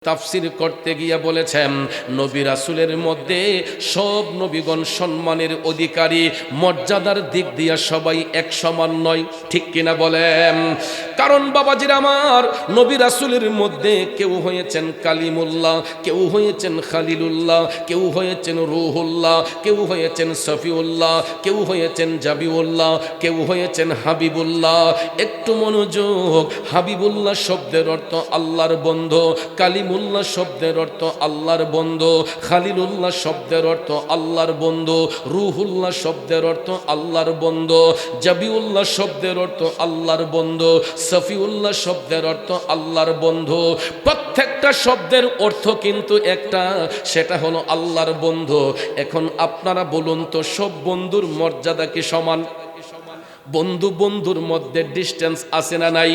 তাফসির করতে গিয়ে বলেছেন নবী রাসূলের মধ্যে সব নবীগণ সম্মানের অধিকারী, মর্যাদার দিক দিয়ে সবাই এক সমান নয়, ঠিক কিনা বলেন? কারণ বাবাজির আমার, নবী রাসূলের মধ্যে কেউ হয়েছেন কালিমুল্লাহ, কেউ হয়েছেন খালিলুল্লাহ, কেউ হয়েছেন রূহুল্লাহ, কেউ হয়েছেন সফিউল্লাহ, কেউ হয়েছেন জাবিউল্লাহ, কেউ হয়েছেন হাবিবুল্লাহ। একটু মনোযোগ। হাবিবুল্লাহ শব্দের অর্থ আল্লাহর বন্ধু, কালিমুল্লাহ শব্দের অর্থ আল্লাহর বন্ধু, খালিলুল্লাহ শব্দের অর্থ আল্লাহর বন্ধু, রূহুল্লাহ শব্দের অর্থ আল্লাহর বন্ধু, জাবিউল্লাহ শব্দের অর্থ আল্লাহর বন্ধু, সফিউল্লাহ শব্দের অর্থ আল্লাহর বন্ধু। প্রত্যেকটা শব্দের অর্থ কিন্তু একটা, সেটা হলো আল্লাহর বন্ধু। এখন আপনারা বলুন তো, সব বন্ধুর মর্যাদা কি সমান? বন্ধু বন্ধুর মধ্যে ডিস্টেন্স আছে না নাই?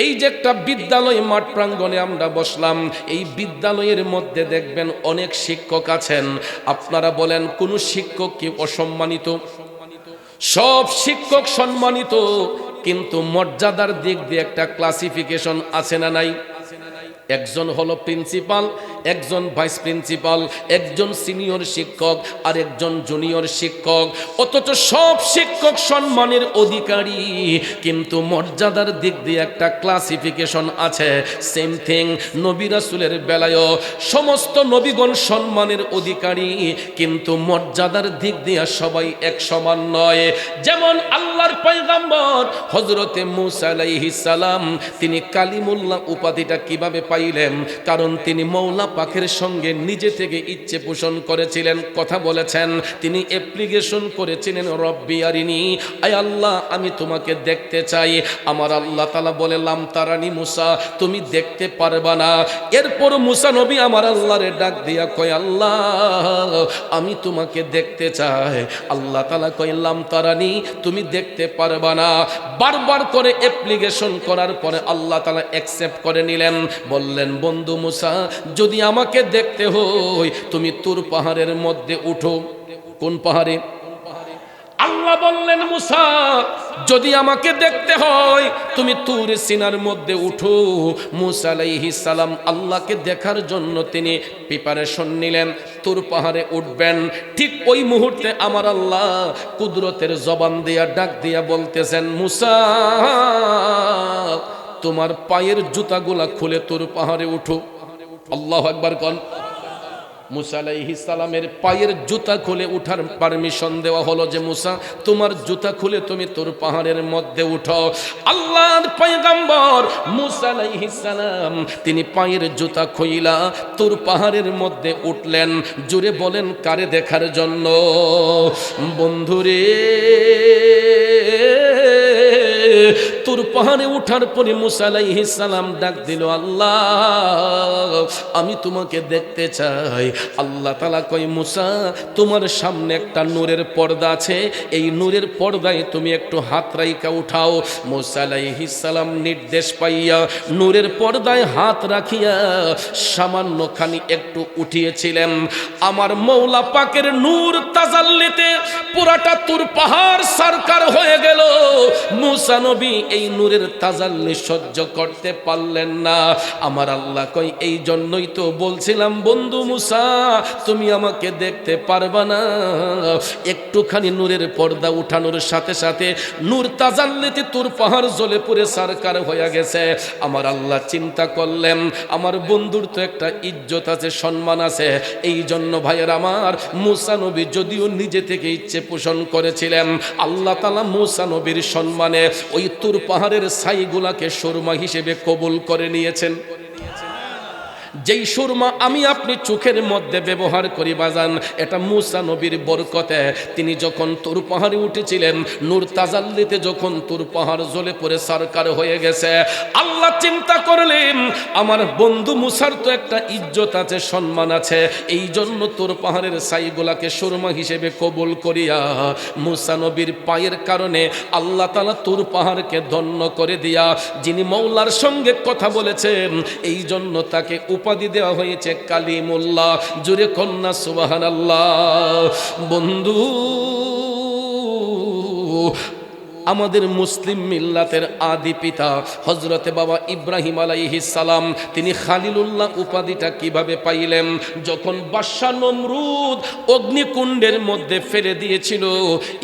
এই যে একটা বিদ্যালয় মাঠ প্রাঙ্গণে আমরা বসলাম, এই বিদ্যালয়ের মধ্যে দেখবেন অনেক শিক্ষক আছেন। আপনারা বলেন, কোন শিক্ষক কি অসম্মানিত? সব শিক্ষক সম্মানিত, কিন্তু মর্যাদার দিক দিয়ে একটা ক্লাসিফিকেশন আছে না নাই? একজন হলো প্রিন্সিপাল, একজন ভাইস প্রিন্সিপাল, একজন সিনিয়র শিক্ষক আর একজন জুনিয়র শিক্ষক। অথচ সব শিক্ষক সম্মানের অধিকারী, কিন্তু মর্যাদার দিক দিয়ে একটা ক্লাসিফিকেশন আছে। সেম থিং নবী রাসূলের বেলায়ও সমস্ত নবীগণ সম্মানের অধিকারী, কিন্তু মর্যাদার দিক দিয়ে সবাই এক সমান নয়। যেমন আল্লাহর পয়গম্বর হযরতে মূসা আলাইহিস সালাম, তিনি কালিমুল্লাহ উপাধিটা কিভাবে পাইলেন? কারণ তিনি মওলা পাকের সঙ্গে নিজে থেকে ইচ্ছে পোষণ করেছিলেন, কথা বলেছেন। তিনি অ্যাপ্লিকেশন করেছিলেন, রব্বি আরিনি, আয় আল্লাহ আমি তোমাকে দেখতে চাই। আমার আল্লাহ তাআলা বলে, লাম তারানি মূসা, তুমি দেখতে পারবা না। এরপর মূসা নবী আমার আল্লাহরে ডাক দিয়া কয়, আল্লাহ আমি তোমাকে দেখতে চাই। আল্লাহ তাআলা কয়, লাম তারানি, তুমি দেখতে পারবা না। বারবার করে অ্যাপ্লিকেশন করার পরে আল্লাহ তাআলা অ্যাকসেপ্ট করে নিলেন। বললেন, বন্ধু মূসা, যদি আমাকে দেখতে হয় তুমি তুর পাহাড়ের মধ্যে উঠো। কোন পাহাড়ে? আল্লাহ বললেন, মূসা যদি আমাকে দেখতে হয় তুমি তুর সিনার মধ্যে উঠো। মূসা আলাইহিস সালাম আল্লাহকে দেখার জন্য তিনি প্রিপারেশন নিলেন, তুর পাহাড়ে উঠবেন। ঠিক ওই মুহূর্তে আমার আল্লাহ কুদরতের জবান দিয়া ডাক দিয়া বলতেছেন, মূসা তোমার পায়ের জুতাগুলা খুলে তুর পাহাড়ে উঠো। আল্লাহু আকবার কোন। মূসা আলাইহিস সালামের পায়ের জুতা খুলে উঠার পারমিশন দেওয়া হলো, যে মূসা তোমার জুতা খুলে তুমি তোর পাহাড়ের মধ্যে উঠো। আল্লাহর পয়গম্বর মূসা আলাইহিস সালাম তিনি পায়ের জুতা খুইলা তোর পাহাড়ের মধ্যে উঠলেন। জোরে বলেন, কারে দেখার জন্য? বন্ধুরে, তোর পাহাড়ে উঠার পরে মূসা আলাইহিস সালাম ডাক দিল, আল্লাহ আমি তোমাকে দেখতে চাই। আল্লাহ তাআলা কয়, মূসা তোমার সামনে একটা নূরের পর্দা আছে, এই নূরের পর্দায় তুমি একটু হাত রাইখা উঠাও। মূসা আলাইহিস সালাম নির্দেশ পাইয়া নূরের পর্দায় হাত রাখিয়া সামান্য খানি একটু উঠিয়েছিলেন। আমার মওলা পাকের নূর তাজাল্লিতে পুরাটা তুর পাহাড় সরকার হয়ে গেল। মূসা নবী এই নূরের তাজাল্লি সহ্য করতে পারলেন না। আমার আল্লাহ কই, এই জন্যই তো বলছিলাম বন্ধু মূসা তুমি আমাকে দেখতে পারবা না। একটুখানি নূরের পর্দা উঠানোর সাথে সাথে নূর তাজাল্লিতে তোর পাহাড় জ্বলে পুড়ে সরকার হয়ে গেছে। আমার আল্লাহ চিন্তা করলেন, আমার বন্ধুর তো একটা ইজ্জত আছে, সম্মান আছে। এই জন্য ভাইয়ের আমার, মূসা নবী যদিও নিজে থেকে ইচ্ছে পোষণ করেছিলেন, আল্লাহ তাআলা মূসা নবীর সম্মানে ওই তুর পাহাড়ের ছাইগুলাকে সুরমা হিসেবে কবুল করে নিয়েছেন। যেই সুরমা আমি আপনি চোখের মধ্যে ব্যবহার করি বাজান, এটা মূসা নবীর বরকতে। তিনি যখন তুর পাহাড়ে উঠেছিলেন, নূর তাজাল্লিতে যখন তুর পাহাড় জ্বলে পড়ে সরকার হয়ে গেছে, আল্লাহ চিন্তা করলেন আমার বন্ধু মূসার তো একটা ইজ্জত আছে, সম্মান আছে। এই জন্য তুর পাহাড়ের ছাইগুলাকে সুরমা হিসেবে কবুল করিয়া মূসা নবীর পায়ের কারণে আল্লাহ তাআলা তুর পাহাড়কে ধন্য করে দিয়া, যিনি মওলার সঙ্গে কথা বলেছেন, এই জন্য তাকে উপাধি দেওয়া হয়েছে কালিমুল্লাহ। জোরে কন্যা সুবহানাল্লাহ। বন্ধু আমাদের মুসলিম মিল্লাতের আদি পিতা হযরতে বাবা ইব্রাহিম আলাইহিস সালাম তিনি খালিলুল্লাহ উপাধিটা কিভাবে পাইলেন? যখন বাদশা নমরুদ অগ্নিকুণ্ডের মধ্যে ফেলে দিয়েছিল,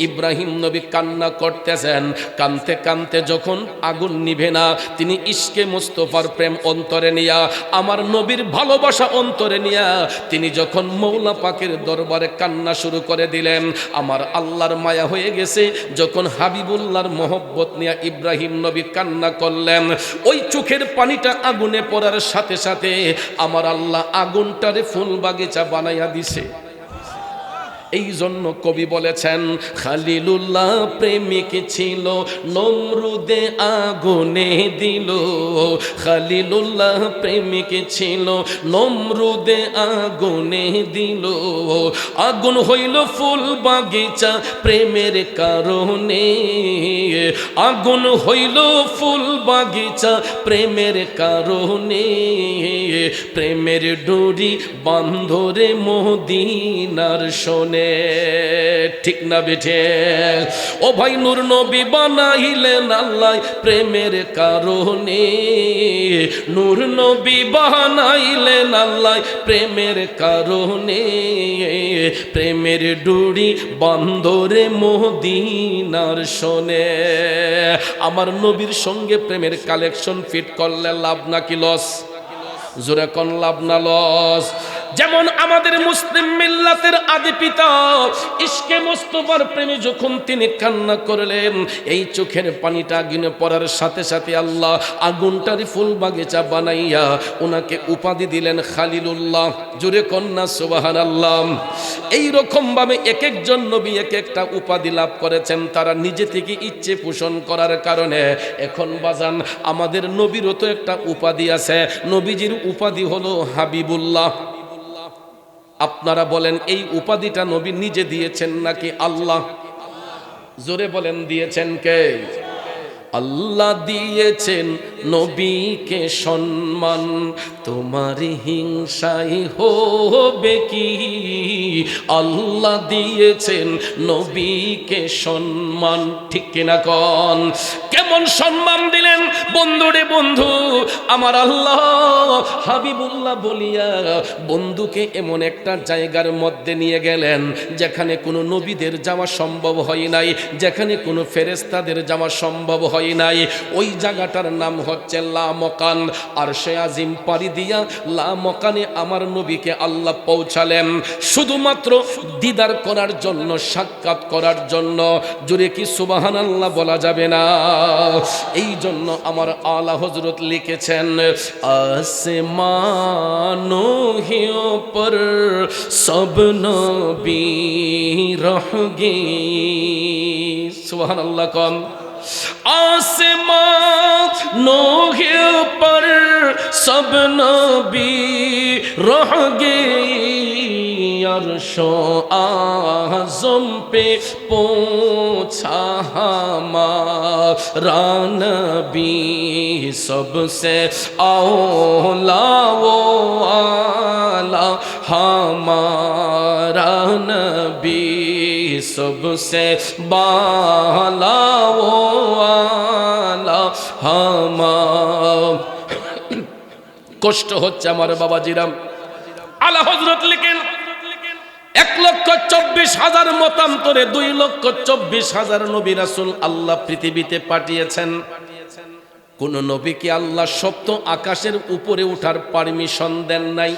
ইব্রাহিম নবী কান্না করতেছেন। কানতে কানতে যখন আগুন নিভে না, তিনি ইশকে মুস্তাফার প্রেম অন্তরে নিয়া, আমার নবীর ভালোবাসা অন্তরে নিয়া তিনি যখন মৌলা পাকের দরবারে কান্না শুরু করে দিলেন, আমার আল্লাহর মায়া হয়ে গেছে। যখন হাবিবুল্লাহর মহব্বত নিয়ে ইব্রাহিম নবী কান্না করলেন, ওই চোখের পানিটা আগুনে পড়ার সাথে সাথে আমার আল্লাহ আগুনটারে ফুল বাগিচা বানাইয়া দিছে। এই জন্য কবি বলেছেন, খালিলুল্লাহ প্রেমিক ছিল নমরুদে আগুনে দিল। খালিলুল্লাহ প্রেমিক ছিল নমরুদে আগুনে দিল। আগুন হইল ফুল বাগিচা প্রেমের কারণে। আগুন হইল ফুল বাগিচা প্রেমের কারণে। প্রেমের ডোরি বান্ধরে মদিনার শোনে। ঠিক না বেঠে? ও ভাই, নূর নবী বানাইলেন আল্লাহ প্রেমের কারণে। নূর নবী বানাইলেন আল্লাহ প্রেমের কারণে। প্রেমের ডুরি বন্দরে মদিনার শোনে। আমার নবীর সঙ্গে প্রেমের কালেকশন ফিট করলে লাভ নাকি লস? জোরে কোন লাভ না লস? যেমন আমাদের মুসলিম মিল্লাতের আদি পিতা ইশকে মুস্তাফার প্রেমে যখন তিনি কান্না করলেন, এই চোখের পানিটা আগুনে পড়ার সাথে সাথে আল্লাহ আগুনটারি ফুল বাগিচা বানাইয়া ওনাকে উপাধি দিলেন খালিলুল্লাহ। জোরে কন্যা সুবহানাল্লাহ। এই রকম ভাবে এক একজন নবী এক একটা উপাধি লাভ করেছেন, তারা নিজে থেকে ইচ্ছে পোষণ করার কারণে। এখন বাজান, আমাদের নবীরও তো একটা উপাধি আছে। নবীজির উপাধি হলো হাবিবুল্লাহ। আপনারা বলেন, এই উপাধিটা নবী নিজে দিয়েছেন নাকি আল্লাহ? জোরে বলেন, দিয়েছেন কে? আল্লাহ দিয়েছেন নবীকে সম্মান, তোমার হিংসাই হবে কি? আল্লাহ দিয়েছেন নবীকে সম্মান। ঠিক কিনা কন? কেমন সম্মান দিলেন বন্ধুরে বন্ধু? আমার আল্লাহ হাবিবুল্লাহ বলিয়া বন্ধুকে এমন একটা জায়গার মধ্যে নিয়ে গেলেন যেখানে কোনো নবীদের যাওয়া সম্ভব হয় নাই, যেখানে কোনো ফেরেশতাদের যাওয়া সম্ভব হয় নাই। ওই জায়গাটার নাম হচ্ছে লামকান। আর সে আজিম পাড়ি দিয়া লামকানে আমার নবীকে আল্লাহ পৌঁছালেন শুধুমাত্র দিদার করার জন্য, সাক্ষাৎ করার জন্য। জুড়ে কি সুবহানাল্লাহ বলা যাবে না? এই জন্য আমার আলা হযরত লিখেছেন, আসমানো হি উপর সব নবী রহ গে। সুবহানাল্লাহ কম। आसमानों के ऊपर सब नबी रह गए, अर्शो आज़म पे पहुँचा हमारा नबी, सबसे औला वो आला हमारा नबी, सबसे बाला वो आला हमारा। কষ্ট হচ্ছে আমার বাবাজিরাম। আলা হযরত লিখেন, 1,24,000 মতান্তরে 2,24,000 নবী রাসূল আল্লাহ পৃথিবীতে পাঠিয়েছেন। কোন নবীকে আল্লাহ সপ্ত আকাশের উপরে ওঠার পারমিশন দেন নাই।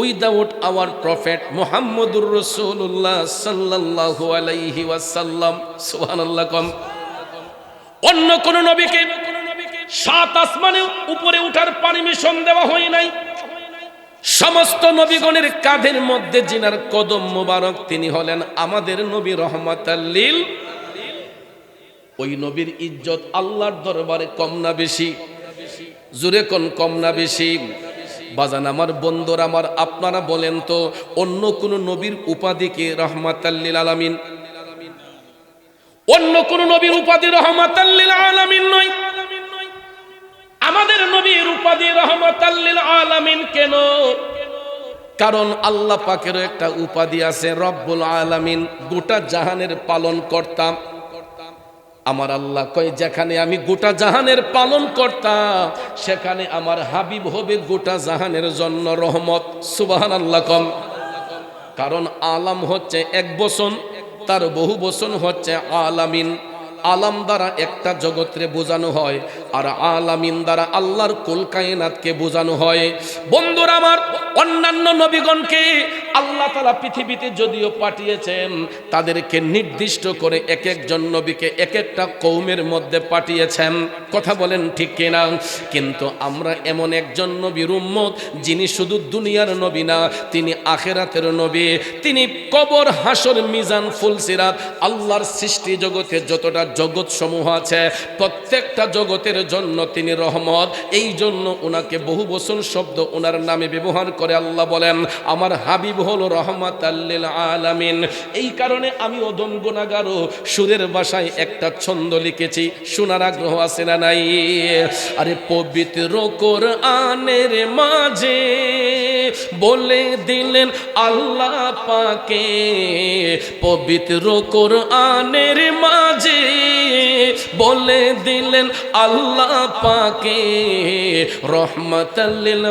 উইদাউট আওয়ার প্রফেট মুহাম্মদুর রাসূলুল্লাহ সাল্লাল্লাহু আলাইহি ওয়াসাল্লাম। সুবহানাল্লাহ কম। অন্য কোন নবীকে 7 আসমানের উপরে ওঠার পারমিশন দেওয়া হয় নাই। সমস্ত নবীগণের কাঁধের মধ্যে জিনার কদম মোবারক, তিনি হলেন আমাদের নবী রহমাতাল লিল। ওই নবীর ইজ্জত আল্লাহর দরবারে কম না বেশি? জোরে কোন কম না বেশি? বাজান আমার বন্ধুরা আমার, আপনারা বলেন তো, অন্য কোন নবীর উপাধি কি রহমাতাল লিল আলামিন? অন্য কোন নবীর উপাধি রহমাতাল লিল আলামিন নয়। আমাদের নবীর উপাধি রহমাতাল লিল আলামিন। কেন? কারণ আল্লাহ পাকেরও একটা উপাধি আছে রব্বুল আলামিন, গোটা জাহানের পালন কর্তা। আমার আল্লাহ কয় যেখানে আমি গোটা জাহানের পালন করতাম সেখানে আমার হাবিব হবে গোটা জাহানের জন্য রহমত। সুবহানাল্লাহ কম। কারণ আলাম হচ্ছে এক বচন, তার বহু বচন হচ্ছে আলামিন। আলাম দ্বারা একটা জগৎরে বোঝানো হয়, আর আলামিন দ্বারা আল্লাহর কুল কায়নাতকে বোঝানো হয়। বন্ধুরা আমার, অন্যান্য নবীগণকে আল্লাহ তাআলা পৃথিবীতে যদিও পাঠিয়েছেন, তাদেরকে নির্দিষ্ট করে এক একজন নবীকে এক একটা কওমের মধ্যে পাঠিয়েছেন। কথা বলেন ঠিক কিনা? কিন্তু আমরা এমন একজন নবীর উম্মত যিনি শুধু দুনিয়ার নবী না, তিনি আখিরাতের নবী। তিনি কবর, হাসর, মিজান, ফুলসিরাত, আল্লাহর সৃষ্টি জগতে যতটা জগৎ সমূহ আছে প্রত্যেকটা জগতের জন্য তিনি রহমত। এই জন্য ওনাকে বহু বচন শব্দ ওনার নামে ব্যবহার করে আল্লাহ বলেন আমার হাবিব হলো রহমাতাল লিল আলামিন। এই কারণে আমি অদম গুনাহগারও সুরের ভাষায় একটা ছন্দ লিখেছি, শোনার আগ্রহ আছে না নাই? আরে পবিত্র কোরআনের মাঝে বলে দিলেন আল্লাহ পাকে, পবিত্র কোরআনের মাঝে বলে দিলেন আল্লাহ পাকে, রহমাতাল লিল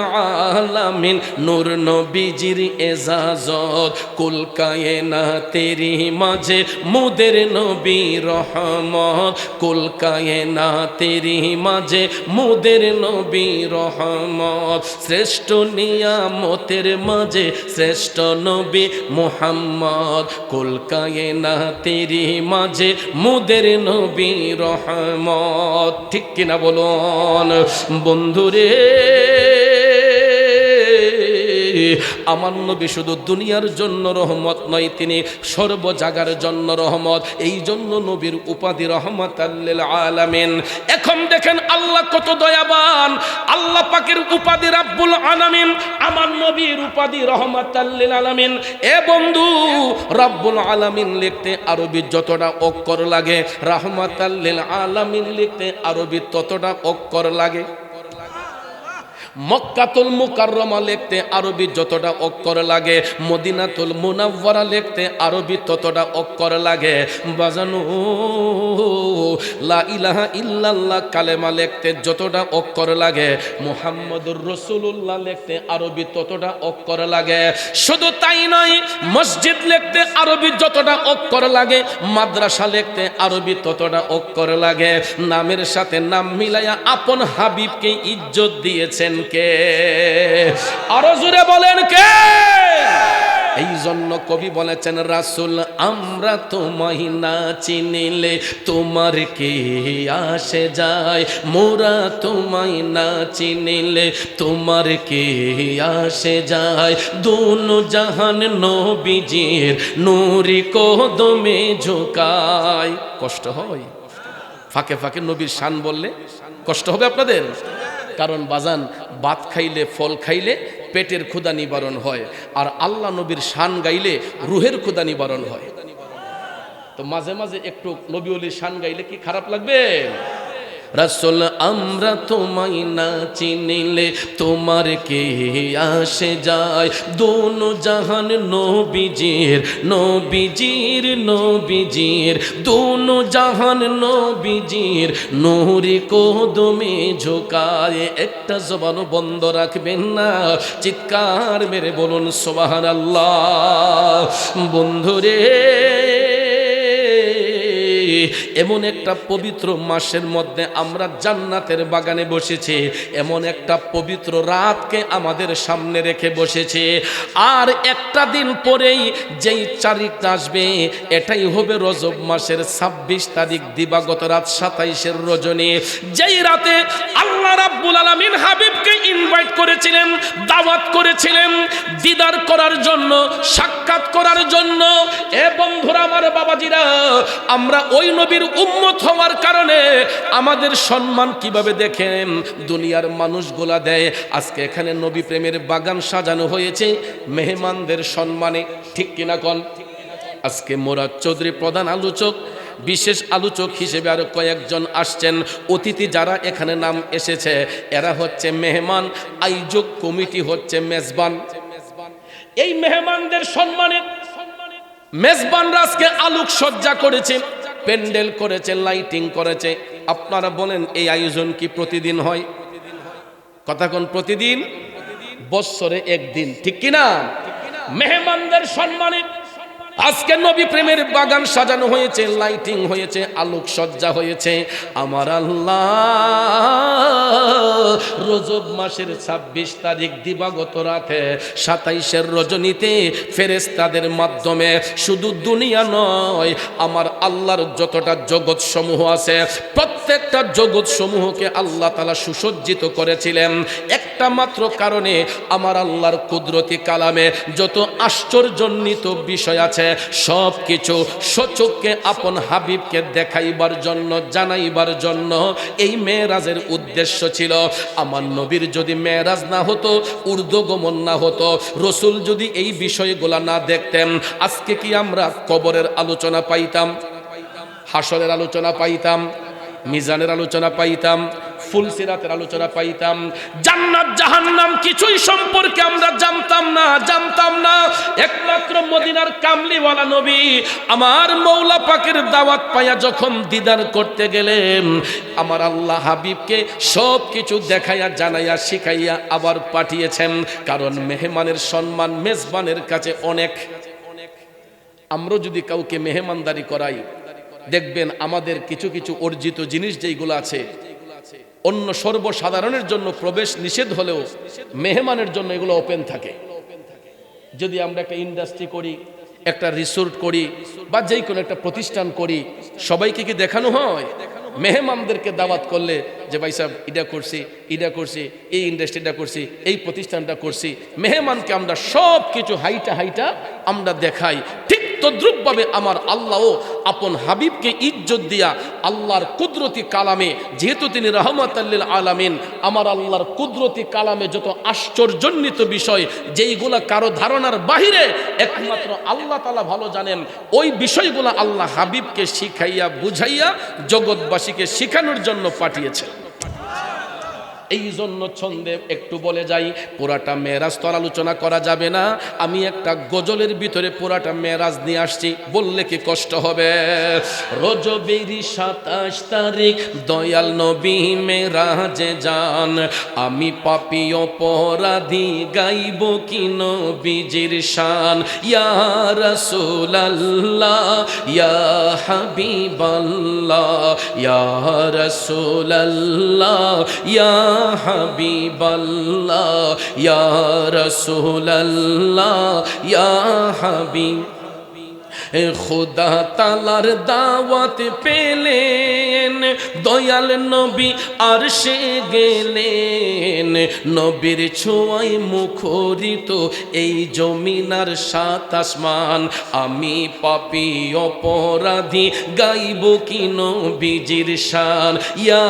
আলামিন নূর নবীজির এজাজত, কুল কায়নাতেরই মাঝে মুদের নবী রহমত, কুল কায়নাতেরই মাঝে মুদের নবী রহমত, শ্রেষ্ঠ নিয়ামতের মাঝে শ্রেষ্ঠ নবী মুহাম্মদ, কুল কায়নাতেরই মাঝে মুদের নবী রহমত। ঠিক কিনা বলুন বন্ধুরে? আমার নবী শুধু দুনিয়ার জন্য রহমত নয়, তিনি সর্ব জায়গার জন্য রহমত। এই জন্য নবীর উপাধি রহমাতাল লিল আলামিন। এখন দেখেন আল্লাহ কত দয়াবান, আল্লাহ পাকের উপাধি রাব্বুল আলামিন, আমার নবীর উপাধি রহমাতাল লিল আলামিন। এ বন্ধু, রাব্বুল আলামিন লিখতে আরবি যতটা অক্ষর লাগে, রহমাতাল লিল আলামিন লিখতে আরবি ততটা অক্ষর লাগে। মক্কাতুল মুকাররমা লিখতে আরবি যতটা অক্ষর লাগে, মদিনাতুল মুনাওয়ারা লিখতে আরবি ততটা অক্ষর লাগে। বাজানো লা ইলাহা ইল্লাল্লাহ কালেমা লিখতে যতটা অক্ষর লাগে, মুহাম্মদুর রাসূলুল্লাহ লিখতে আরবি ততটা অক্ষর লাগে। শুধু তাই নয়, মসজিদ লিখতে আরবি যতটা অক্ষর লাগে, মাদ্রাসা লিখতে আরবি ততটা অক্ষর লাগে। নামের সাথে নাম মিলাইয়া আপন হাবিবকে ইজ্জত দিয়েছেন কে? আরো জোরে বলেন কে? এই জন্য কবি বলেছেন রাসূল আমরা তোমায় না চিনিলে তোমার কে আসে যায়, মোরা তোমায় না চিনিলে তোমার কে আসে যায়, দোনো জাহান নবীজির নূরি কদমে ঝুকায়। কষ্ট হয় ফাঁকে ফাঁকে নবীর শান বললে? কষ্ট হবে আপনাদের? কারণ বাজান, ভাত খাইলে ফল খাইলে পেটের ক্ষুধা নিবারণ হয়, আর আল্লাহ নবীর শান গাইলে রুহের ক্ষুধা নিবারণ হয়। তো মাঝে মাঝে একটু নবী ওলির শান গাইলে কি খারাপ লাগবে? রাসূল আমরা তোমায় না চিনিলে তোমার কে আসে যায়, দোনো জাহান নবীজির নবীজির নবীজির, দোনো জাহান নবীজির নূরি কদমে ঝুকায়। একটা জবানও বন্ধ রাখবেন না, চিৎকার মেরে বলুন সুবহানাল্লাহ। বন্ধুরে, এমন একটা পবিত্র মাসের মধ্যে আমরা জান্নাতের বাগানে বসেছি, এমন একটা পবিত্র রাতকে আমাদের সামনে রেখে বসেছি। আর একটা দিন পরেই যেই তারিখটা আসবে, এটাই হবে রজব মাসের 26 তারিখ, দিবাগত রাত 27-এর রজনী, যেই রাতে আল্লাহ রাব্বুল আলামিন হাবিবকে ইনভাইট করেছিলেন, দাওয়াত করেছিলেন দিদার করার জন্য, সাক্ষাৎ করার জন্য। এ বন্ধুরা আমার, বাবাজিরা, আমরা ওই নবীর উম্মত হওয়ার কারণে আমাদের সম্মান কিভাবে দেখেন দুনিয়ার মানুষগুলা দেয়। আজকে এখানে নবী প্রেমের বাগান সাজানো হয়েছে মেহমানদের সম্মানে। ঠিক কিনা কোন? আজকে মোরাদ চৌধুরী প্রধান আলোচক, বিশেষ আলোচক হিসেবে আরো কয়েকজন আসছেন। অতিথি যারা এখানে নাম এসেছে এরা হচ্ছে মেহমান, আয়োজক কমিটি হচ্ছে মেজবান। এই মেহমানদের সম্মানে মেজবানরা আজকে আলোক সজ্জা করেছে। প্যান্ডেল করেছে, লাইটিং করেছে। আপনারা বলেন এই আয়োজন কি প্রতিদিন হয়? কথা কোন প্রতিদিন? বছরে একদিন, ঠিক কিনা? মেহমানদের সম্মানে আজকে নবী প্রেমের বাগান সাজানো হয়েছে, লাইটিং হয়েছে, আলোকসজ্জা হয়েছে। আমার আল্লাহ রজব মাসের ২৬ তারিখ দিবাগত রাতে ২৭ রজনীতে ফেরেশতাদের মাধ্যমে শুধু দুনিয়া নয়, আমার আল্লাহর যতটা জগৎ সমূহ আছে প্রত্যেকটা জগৎ সমূহকে আল্লাহ তাআলা সুসজ্জিত করেছিলেন একটা মাত্র কারণে, আমার আল্লাহর কুদরতি কালামে যত আশ্চর্যান্বিত বিষয় আছে সব কিছু সচক্ষে আপন হাবিবকে দেখাইবার জন্য, জানাইবার জন্য এই মেরাজের উদ্দেশ্য ছিল। আমার নবীর যদি মেরাজ না হতো, ঊর্ধ্বগমন না হতো, রসুল যদি এই বিষয়গুলা না দেখতেন, আজকে কি আমরা কবরের আলোচনা পাইতাম, হাসরের আলোচনা পাইতাম, মিজানের আলোচনা পাইতাম, ফুলসিরাতের আলোচনা পাইতাম, জান্নাত জাহান্নাম কিছুই সম্পর্কে আমরা জানতাম না। একমাত্র মদিনার কামলিওয়ালা নবী আমার মৌলা পাকের দাওয়াত পায়া যখন দিদার করতে গেলেন, আমার আল্লাহ হাবিবকে সব কিছু দেখাইয়া, জানাইয়া, শিখাইয়া আবার পাঠিয়েছেন। কারণ মেহমানের সম্মান মেজবানের কাছে অনেক। আমরা যদি কাউকে মেহমানদারি করাই, দেখবেন আমাদের কিছু কিছু অর্জিত জিনিস যেগুলো আছে অন্য সর্বসাধারণের জন্য প্রবেশ নিষেধ হলেও মেহমানের জন্য এগুলো ওপেন থাকে। যদি আমরা একটা ইন্ডাস্ট্রি করি, একটা রিসোর্ট করি, বা যেই কোনো একটা প্রতিষ্ঠান করি, সবাইকে কি দেখানো হয়? মেহমানদেরকে দাওয়াত করলে যে ভাই সাহেব এটা করছি, এই ইন্ডাস্ট্রিটা করছি, এই প্রতিষ্ঠানটা করছি, মেহমানকে আমরা সব কিছু হাইটা আমরা দেখাই। ঠিক তদ্রুপভাবে আমার আল্লাহও আপন হাবিবকে ইজ্জত দিয়া আল্লাহর কুদরতি কালামে, যেহেতু তিনি রাহমাতাল লিল আলামিন, আমার আল্লাহর কুদরতি কালামে যত আশ্চর্যান্বিত বিষয় যেইগুলা কারো ধারণার বাহিরে একমাত্র আল্লাহ তাআলা ভালো জানেন, ওই বিষয়গুলো আল্লাহ হাবিবকে শিখাইয়া বুঝাইয়া জগৎবাসীকে শিখানোর জন্য পাঠিয়েছে। এই জন্য ছন্দে একটু বলে যাই, পুরাটা মেরাজ তো আলোচনা করা যাবে না, আমি একটা গজলের ভিতরে পুরাটা মেরাজ নিয়ে আসছি, বললে কি কষ্ট হবে। রজবের ২৭ তারিখ দয়াল নবী মেরাজে যান, আমি পাপী অপরাধী গাইব কি নবীজির শান। ইয়া রাসূলুল্লাহ ইয়া হাবিবাল্লাহ, ইয়া রাসূলুল্লাহ ইয়া হাবিবাল্লাহ, ইয়া রাসূলুল্লাহ ইয়া হাবিব। খুদা তাআলার দাওয়াত পেলেন, দয়াল নবী আরশে গেলেন, নবীর ছোঁয়ায় মুখরিত এই জমিনার সাত আসমান। আমি পাপী অপরাধী গাইব কি নবীজির শান। ইয়া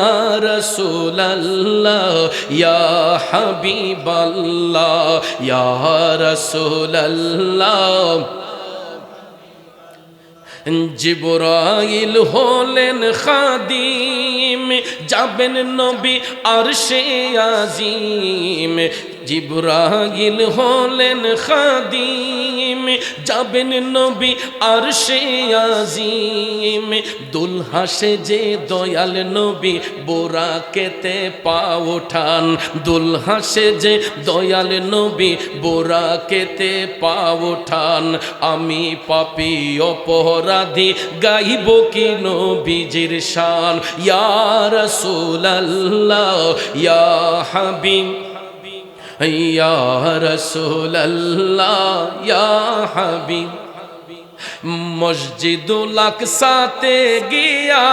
রাসূলুল্লাহ ইয়া হাবিবাল্লাহ, ইয়া রাসূলুল্লাহ। জিবরাইল হলেন খাদিম, যাবেন নবী আরশে আজিম। জিবরাইল হলেন খাদিম, যাবেন নবী আরশে আজিম। দুলহা সেজে দয়াল নবী বোরাকেতে পা ওঠান, দুলহা সেজে দয়াল নবী বোরাকেতে পা ওঠান। আমি পাপী অপরাধী গাইব কি নবীজির শান। ইয়া রাসূলুল্লাহ ইয়া হাবিব, ইয়া রাসূলুল্লাহ ইয়া হাবিব। মসজিদুল আকসাতে গিয়া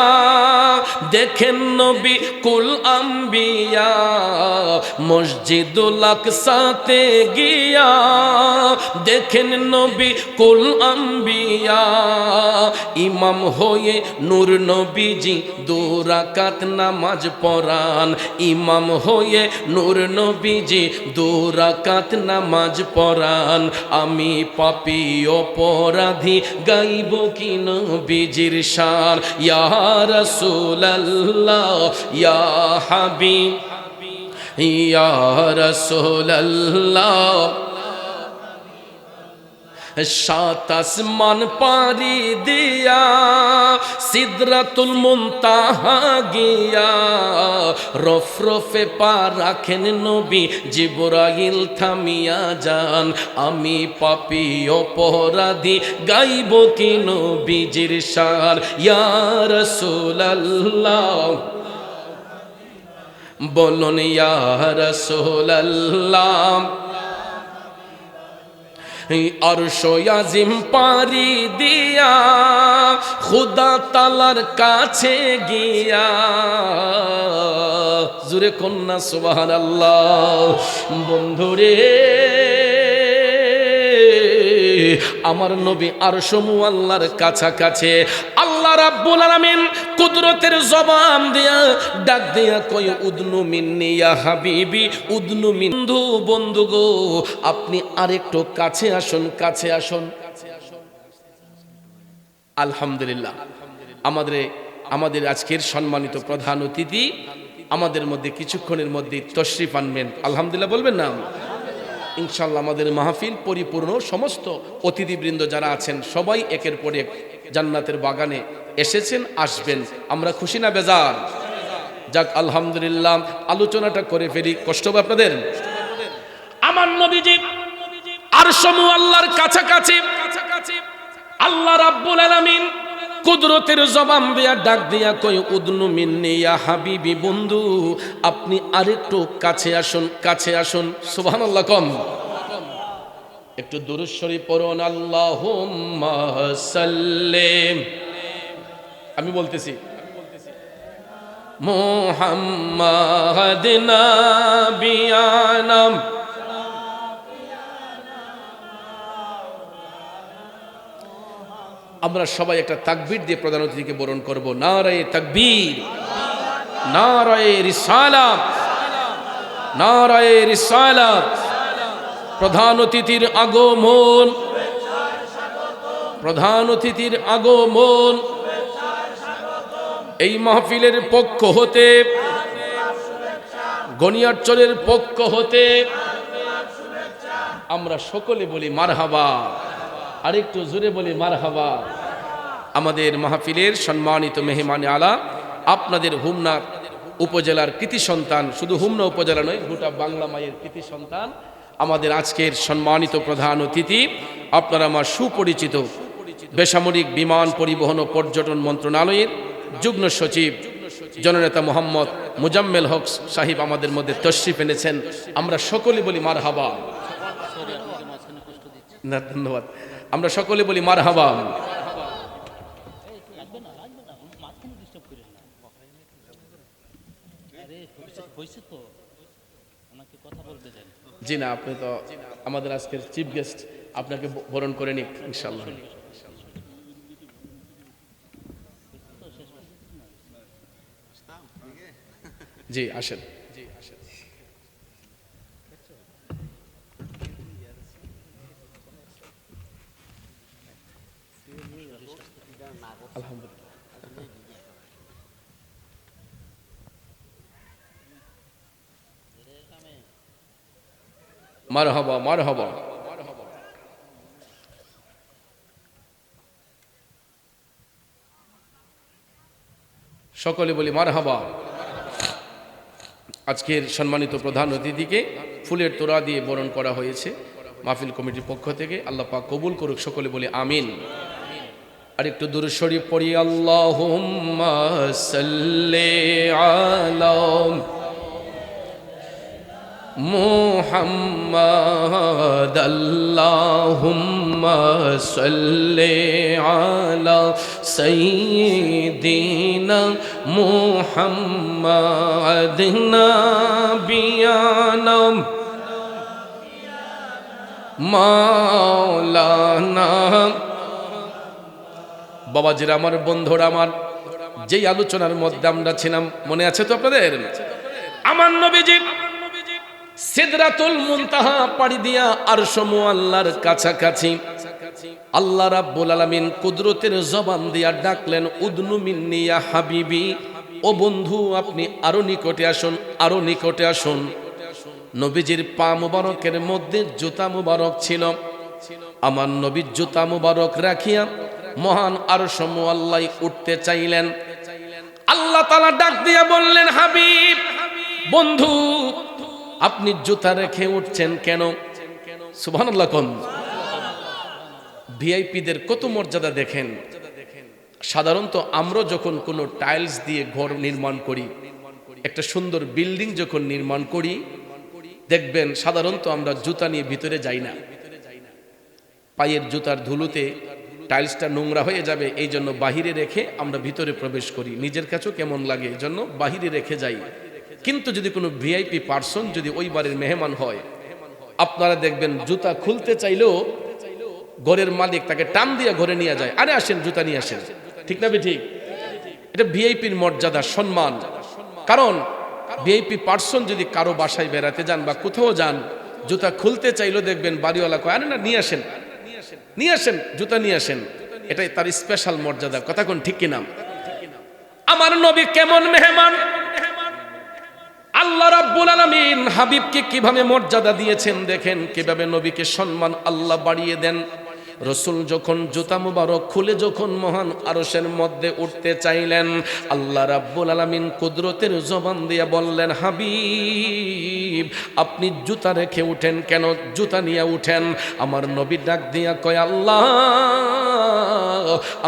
দেখেন নবী কুল আম্বিয়া, মসজিদুল আকসাতে গিয়া দেখেন নবী কুল আম্বিয়া। ইমাম হয়ে নূর নবীজি 2 রাকাত নামাজ পড়ান, ইমাম হয়ে নূর নবীজি 2 রাকাত নামাজ পড়ান। আমি পাপী অপরাধী গাইব কি নবীজির শান। ইয়া রাসূলুল্লাহ ইয়া হাবিব, ইয়া রাসূলুল্লাহ। সাত আসমান পারি দিয়া সিদরাতুল মুনতাহা গিয়া রফরফে পা রাখেন নবী জিবরাইল থামিয়া যান আমি পাপী অপরাধী গাইব কি নবীজির শান ইয়া রাসূলুল্লাহ বলুন ইয়া রাসূলুল্লাহ আরশ আজিম পারি দিয়া খুদা তাআলার কাছে গিয়া জোরে কন্যা সুবহানাল্লাহ বন্ধুরে আমার নবী আরশ মুআল্লার কাছাকাছি আল্লাহ রাব্বুল আলামিন কুদরতের জবান দিয়া ডাক দিয়া কয় উদনু মিন্নি ইয়া হাবিবি উদনু মিন বন্ধু গো আপনি আরেকটু কাছে আসুন কাছে আসুন আলহামদুলিল্লাহ আমাদের আজকের সম্মানিত প্রধান অতিথি আমাদের মধ্যে কিছুক্ষণের মধ্যে তশরিফ আনবেন আলহামদুলিল্লাহ বলবেন না ইনশাআল্লাহ আমাদের মাহফিল পরিপূর্ণ সমস্ত অতিথিবৃন্দ যারা আছেন সবাই একের পর এক জান্নাতের বাগানে এসেছেন আসবেন আমরা খুশি না বেজার যাক আলহামদুলিল্লাহ আলোচনাটা করে ফেলি কষ্ট হবে আপনাদের আমার নবীজি আরশ মুআল্লার কাছাকাছি আল্লাহ রাব্বুল আলামিন কুদরতের জবান দিয়া ডাক দিয়া কয় উদনু মিন্নি ইয়া হাবিবি বন্ধু আপনি আরেকটু কাছে আসুন সুবহানাল্লাহ কম একটু দুরূদ শরীফ পড়ুন আল্লাহুম্মা সাল্লি আমি বলতেছি মুহাম্মাদ নাবিয়ানা আমরা সবাই একটা তাকবীর দিয়ে প্রধান অতিথিকে বরণ করব নারায়ে তাকবীর নারায়ে রিসালাত নারায়ে রিসালাত প্রধান অতিথির আগমন প্রধান অতিথির আগমন এই মাহফিলের পক্ষ হতে গনিয়ারচরের পক্ষ হতে আমরা সকলে বলি মারহাবা আরেকটু জোরে বলি মারহাবা আমাদের মাহফিলের সম্মানিত মেহমান আলা আপনাদের হোমনা উপজেলার কৃতি সন্তান শুধু হোমনা উপজেলা নয় গোটা বাংলা মায়ের কৃতি সন্তান আমাদের আজকের সম্মানিত প্রধান অতিথি আপনারা আমার সুপরিচিত বেসামরিক বিমান পরিবহন ও পর্যটন মন্ত্রণালয়ের যুগ্ম সচিব জননেতা মোহাম্মদ মুজাম্মেল হক সাহিব আমাদের মধ্যে তশরিফ এনেছেন আমরা সকলে বলি মারহাবা না ধন্যবাদ আমরা সকলে বলি মারহাবা জি না আপনি তো আমাদের আজকের চিফ গেস্ট আপনাকে বরণ করে নিক ইনশাআল্লাহ জি আসেন আলহামদুলিল্লাহ মারহাবা মারহাবা সকলে বলি মারহাবা আজকের সম্মানিত প্রধান অতিথিকে ফুলের তোড়া দিয়ে বরণ করা হয়েছে মাহফিল কমিটির পক্ষ থেকে আল্লাহ পাক কবুল করুক সকলে বলি আমিন আর একটু দুরূদ শরীফ পড়ি আল্লাহুম্মা সাল্লি আলা মুহাম্মাদ আল্লাহুম্মা সাল্লি আলা সাইয়্যিদিনা মুহাম্মাদ নাবিয়ানা মাওলানা বাবাজিরা আমার বন্ধুরা আমার যেই আলোচনার মধ্যে আমরা ছিলাম মনে আছে তো আপনাদের আমার নবীজি সিদরাতুল মুনতাহা পাড়ি দিয়া আরশ মুআল্লার কাছাকাছি আল্লাহ রাব্বুল আলামিন কুদরতের জবান দিয়া ডাকলেন উদনু মিন্নি ইয়া হাবিবি ও বন্ধু আপনি আরো নিকটে আসুন আরো নিকটে আসুন নবীজির পা মুবারকের মধ্যে জুতা মুবারক ছিল আমার নবীর জুতা মুবারক রাখিয়া মহান আরশ মুআল্লাই উঠতে চাইলেন। আল্লাহ তাআলা ডাক দিয়া বললেন, হাবিব বন্ধু আপনি জুতা রেখে উঠছেন কেন? সুবহানাল্লাহ কোন। ভিআইপিদের কত মর্যাদা দেখেন। সাধারণত আমরা যখন কোনো টাইলস দিয়ে ঘর নির্মাণ করি, একটা সুন্দর বিল্ডিং যখন নির্মাণ করি, দেখবেন সাধারণত আমরা জুতা নিয়ে ভিতরে যাই না। পায়ের জুতার ধুলোতে টাইলসটা নোংরা হয়ে যাবে, এই জন্য বাহিরে রেখে আমরা ভিতরে প্রবেশ করি। নিজের কাছেও কেমন লাগে, এই জন্য বাহিরে রেখে যাই। কিন্তু যদি কোনো ভিআইপি পার্সন যদি ওই বাড়ির মেহমান হয়, আপনারা দেখবেন জুতা খুলতে চাইলেও ঘরের মালিক তাকে টান দিয়ে ঘরে নিয়ে যায়, আরে আসেন জুতা নিয়ে আসেন। ঠিক না ঠিক? এটা ভিআইপির মর্যাদা, সম্মান। কারণ ভিআইপি পার্সন যদি কারো বাসায় বেড়াতে যান বা কোথাও যান, জুতা খুলতে চাইলেও দেখবেন বাড়িওয়ালা কয়, আরে না নিয়ে আসেন, নিয়ে আসেন, জুতা নিয়ে আসেন। এটাই তার স্পেশাল মর্যাদা। কথা কোন ঠিক কিনা? আমার নবী কেমন মেহমান! আল্লাহ রাব্বুল আলামিন হাবিবকে কিভাবে মর্যাদা দিয়েছেন দেখেন, কিভাবে নবীকে সম্মান আল্লাহ বাড়িয়ে দেন। রসুল যখন জুতা মুবারক খুলে যখন মহান আরশের মধ্যে উঠতে চাইলেন, আল্লাহ রাব্বুল আলামিন কুদরতের জবান দিয়ে বললেন, হাবিব আপনি জুতা রেখে উঠেন কেন? জুতা নিয়ে উঠেন। আমার নবী ডাক দিয়া কয়, আল্লাহ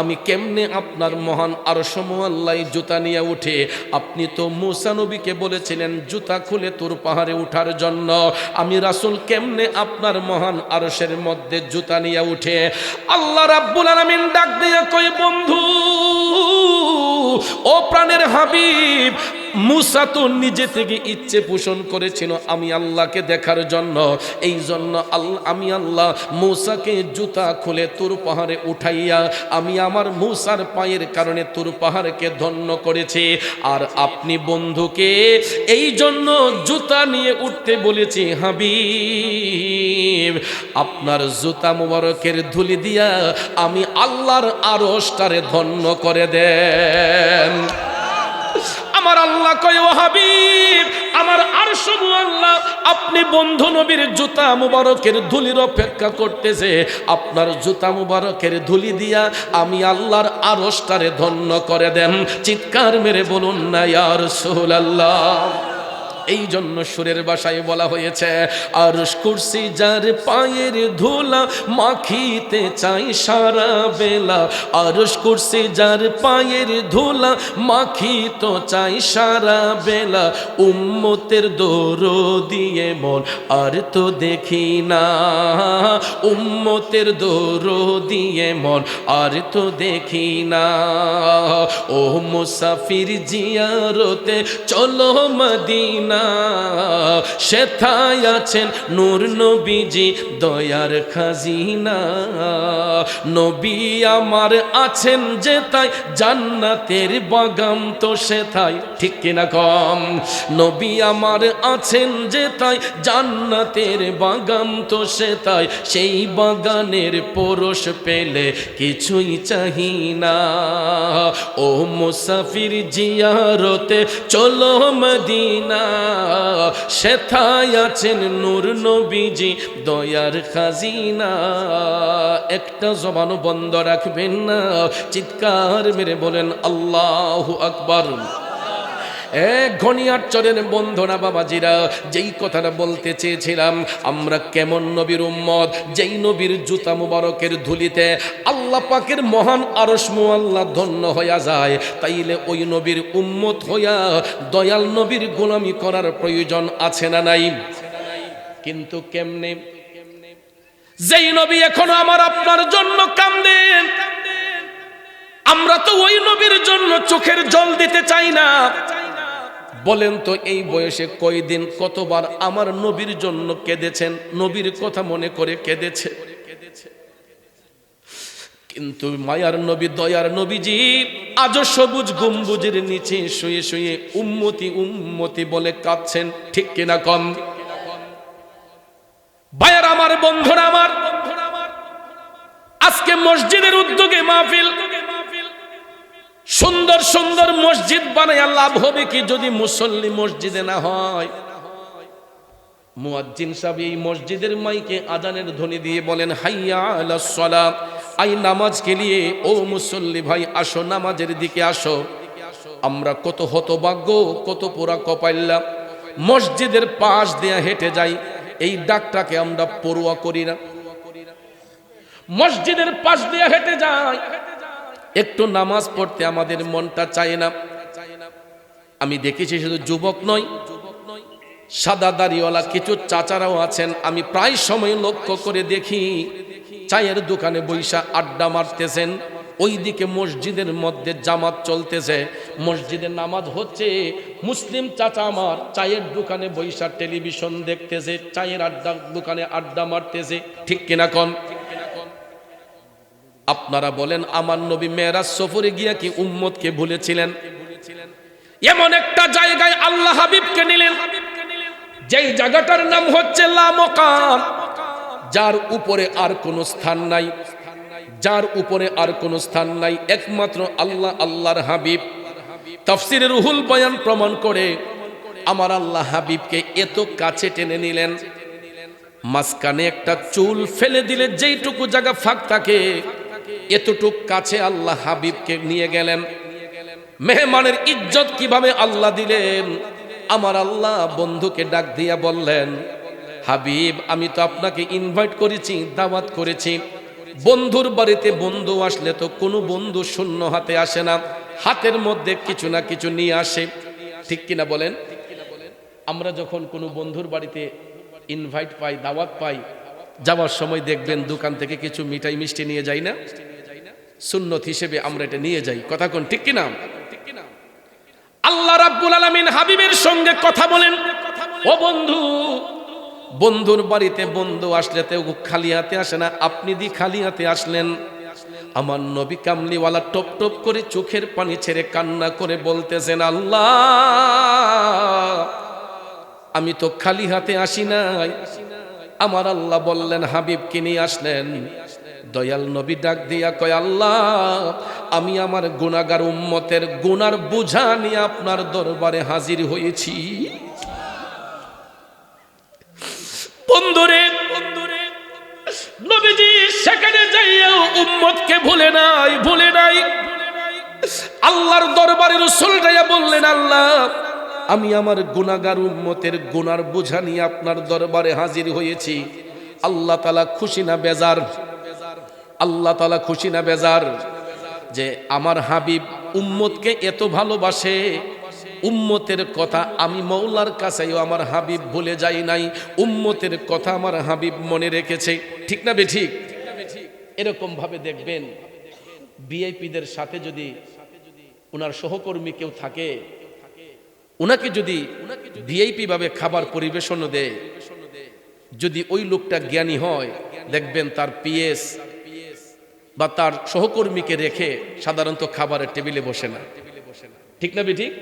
আমি কেমনে আপনার মহান আরশ মুআল্লাই জুতা নিয়ে উঠে? আপনি তো মূসা নবীকে বলেছিলেন জুতা খুলে তুর পাহাড়ে উঠার জন্য। আমি রাসূল কেমনে আপনার মহান আরশের মধ্যে জুতা নিয়ে উঠে? আল্লাহ রাব্বুল আলামিন ডাক দিয়ে কয়, বন্ধু ও প্রাণের হাবিব, মূসা তো নিজে থেকে ইচ্ছে পোষণ করেছিল আমি আল্লাহকে দেখার জন্য। এই জন্য আমি আল্লাহ মূসাকে জুতা খুলে তুর পাহাড়ে উঠাইয়া আমি আমার মূসার পায়ের কারণে তুর পাহাড়কে ধন্য করেছি। আর আপনি বন্ধুকে এই জন্য জুতা নিয়ে উঠতে বলেছি। হাবিব আপনার জুতা মুবারকের ধুলি দিয়া আমি আল্লাহর আরশটারে ধন্য করে দেন। আমার আল্লাহ কয়, ও হাবিব আমার আরশ মুআল্লা আপনি বন্ধু নবীর জুতা মুবারকের ধুলির অপেক্ষা করতেছে। আপনার জুতা মুবারকের ধুলি দিয়া আমি আল্লাহর আরশটারে ধন্য করে দেন। চিৎকার মেরে বলুন না ইয়া রাসূলুল্লাহ। এই জন্য সুরের ভাষায় বলা হয়েছে, আরশ কুরসি যার পায়ের ধুলা মাখিতে চাই সারা বেলা। আরশ কুরসি যার পায়ের ধুলা মাখিতে চাই সারা বেলা। উম্মতের দরদিয়ে মন আর তো দেখি না, উম্মতের দরদিয়ে মন আর তো দেখি না। ও মুসাফির জিয়ারতে চলো মদিনা, সেথায় আছেন নূর নবীজি দয়ার খাজিনা। নবী আমার আছেন যেথায় জান্নাতের বাগান তো সেথায়। ঠিক কিনা কম? নবী আমার আছেন যেথায় জান্নাতের বাগান তো সেথায়। সেই বাগানের পরশ পেলে কিছুই চাহি না। ও মুসাফির জিয়ারতে চলো মদিনা, সেথায় আছেন নূর নবীজি দয়ার খাজিনা। একটা জবানও বন্ধ রাখবেন না, চিৎকার মেরে বলেন আল্লাহু আকবার। ঘনিয়ার চরের বন্ধুরা বাবাজিরা, যেই কথাটা বলতে চেয়েছিলাম, আমরা কেমন নবীর উম্মত, যেই নবীর জুতা মুবারকের ধুলিতে আল্লাহ পাকের মহান আরশ মুআল্লা ধন্য হইয়া যায়, তাইলে ওই নবীর উম্মত হইয়া দয়াল নবীর গোলামি করার প্রয়োজন আছে না নাই? কিন্তু কেমনে? যেই নবী এখনো আমার আপনার জন্য কান্দেন, আমরা তো ওই নবীর জন্য চোখের জল দিতে চাই না। বলেন তো এই বয়সে কয়দিন কতবার আমার নবীর জন্য কেঁদেছেন, নবীর কথা মনে করে কেঁদেছে? কিন্তু মায়ার নবী দয়ার নবীজি আজও সবুজ গম্বুজের নিচে শুয়ে শুয়ে উম্মতি উম্মতি বলে কাঁদছেন। ঠিক কিনা কম? ভাইয়ার আমার, বন্ধুরা আমার, আজকে মসজিদের উদ্যোগে মাহফিল, সুন্দর সুন্দর মসজিদ বানাইয়া লাভ হবে কি যদি মুসল্লি মসজিদে না হয়? মুয়াজ্জিন সাহেব এই মসজিদের মাইকে আজানের ধ্বনি দিয়ে বলেন, হাইয়া আলাস সালাত, আই নামাজকে নিয়ে, ও মুসল্লি ভাই আসো, নামাজের দিকে আসো। আমরা কত হতভাগ্য, কত পোড়া কপাইল্লা, মসজিদের পাশ দিয়ে হেঁটে যাই, এই ডাকটাকে আমরা পরোয়া করি না। মসজিদের পাশ দিয়ে হেঁটে যাই, একটু নামাজ পড়তে আমাদের মনটা চায় না। আমি দেখেছি শুধু যুবক নয়, সাদা দাড়িওয়ালা কিছু চাচারাও আছেন। আমি প্রায় সময় লক্ষ্য করে দেখি চায়ের দোকানে বৈশা আড্ডা মারতেছেন, ওইদিকে মসজিদের মধ্যে জামাত চলতেছে, মসজিদে নামাজ হচ্ছে, মুসলিম চাচা আমার চায়ের দোকানে বৈশা টেলিভিশন দেখতেছে, চায়ের দোকানে আড্ডা মারতেছে। ঠিক কিনা কোন? আপনারা বলেন, আমার নবী মেরাজ সফরে গিয়া কি উম্মতকে ভুলেছিলেন? এমন একটা জায়গায় আল্লাহ হাবিবকে নিলেন, যেই জায়গাটার নাম হচ্ছে লা মাকাম, যার উপরে আর কোনো স্থান নাই, যার উপরে আর কোনো স্থান নাই, একমাত্র আল্লাহ, আল্লাহর হাবিব। তাফসিরে রুহুল বয়ান প্রমাণ করে আমার আল্লাহ হাবিবকে এত কাছে টেনে নিলেন, মাঝখানে একটা চুল ফেলে দিলে যেইটুকু জায়গা ফাঁক থাকে, এতটুক কাছে আল্লাহ হাবিবকে নিয়ে গেলেন। মেহমানের ইজ্জত কিভাবে আল্লাহ দিলেন! আমার আল্লাহ বন্ধুকে ডাক দিয়া বললেন, হাবিব আমি তো আপনাকে ইনভাইট করেছি, দাওয়াত করেছি। বন্ধুর বাড়িতে বন্ধু আসলে তো কোনো বন্ধু শূন্য হাতে আসে না, হাতের মধ্যে কিছু না কিছু নিয়ে আসে। ঠিক কিনা বলেন? আমরা যখন কোনো বন্ধুর বাড়িতে ইনভাইট পাই, দাওয়াত পাই, যাওয়ার সময় দেখবেন দোকান থেকে কিছু মিঠাই মিষ্টি নিয়ে যাই না? সুন্নত হিসেবে আমরা এটা নিয়ে যাই। কথা কোন? ঠিক কিনা? আল্লাহ রাব্বুল আলামিন হাবিবের সঙ্গে কথা বলেন, ও বন্ধু, বন্ধুর বাড়িতে বন্ধু আসলে তো খালি হাতে আসে না, আপনি দি খালি হাতে আসলেন। আমার নবী কামলিওয়ালা টপ টপ করে চোখের পানি ছেড়ে কান্না করে বলতেছেন, আল্লাহ আমি তো খালি হাতে আসি নাই। আমার আল্লাহ বললেন, হাবিবকে নিয়ে আসলেন। দয়াল নবী ডাক দিয়া কয়, আল্লাহ আমি আমার গুনাহগার উম্মতের গুনার বোঝা নিয়ে আপনার দরবারে হাজির হয়েছি। বন্ধুরে, নবীজি সেখানে যাইয়াও উম্মতকে ভুলে নাই। আল্লাহর দরবারে রাসূল যাইয়া বললেন, আল্লাহ আমি আমার গুনাহগার উম্মতের গুনার বোঝা নিয়ে আপনার দরবারে হাজির হয়েছি। আল্লাহ তাআলা খুশি না বেজার? আল্লাহ তাআলা খুশি না বেজার যে আমার হাবিব উম্মতকে এত ভালোবাসে? উম্মতের কথা আমি মওলার কাছেও আমার হাবিব ভুলে যাই নাই, উম্মতের কথা আমার হাবিব মনে রেখেছে। ঠিক না বেঠিক? এরকম ভাবে দেখবেন ভিআইপিদের সাথে যদি ওনার সহকর্মী কেউ থাকে, ওনাকে যদি ভিআইপি ভাবে খাবার পরিবেশন দেয়, যদি ওই লোকটা জ্ঞানী হয়, দেখবেন তার পিএস বা তার সহকর্মীকে রেখে সাধারণত খাবারের টেবিলে বসে না। ঠিক না বেঠিক?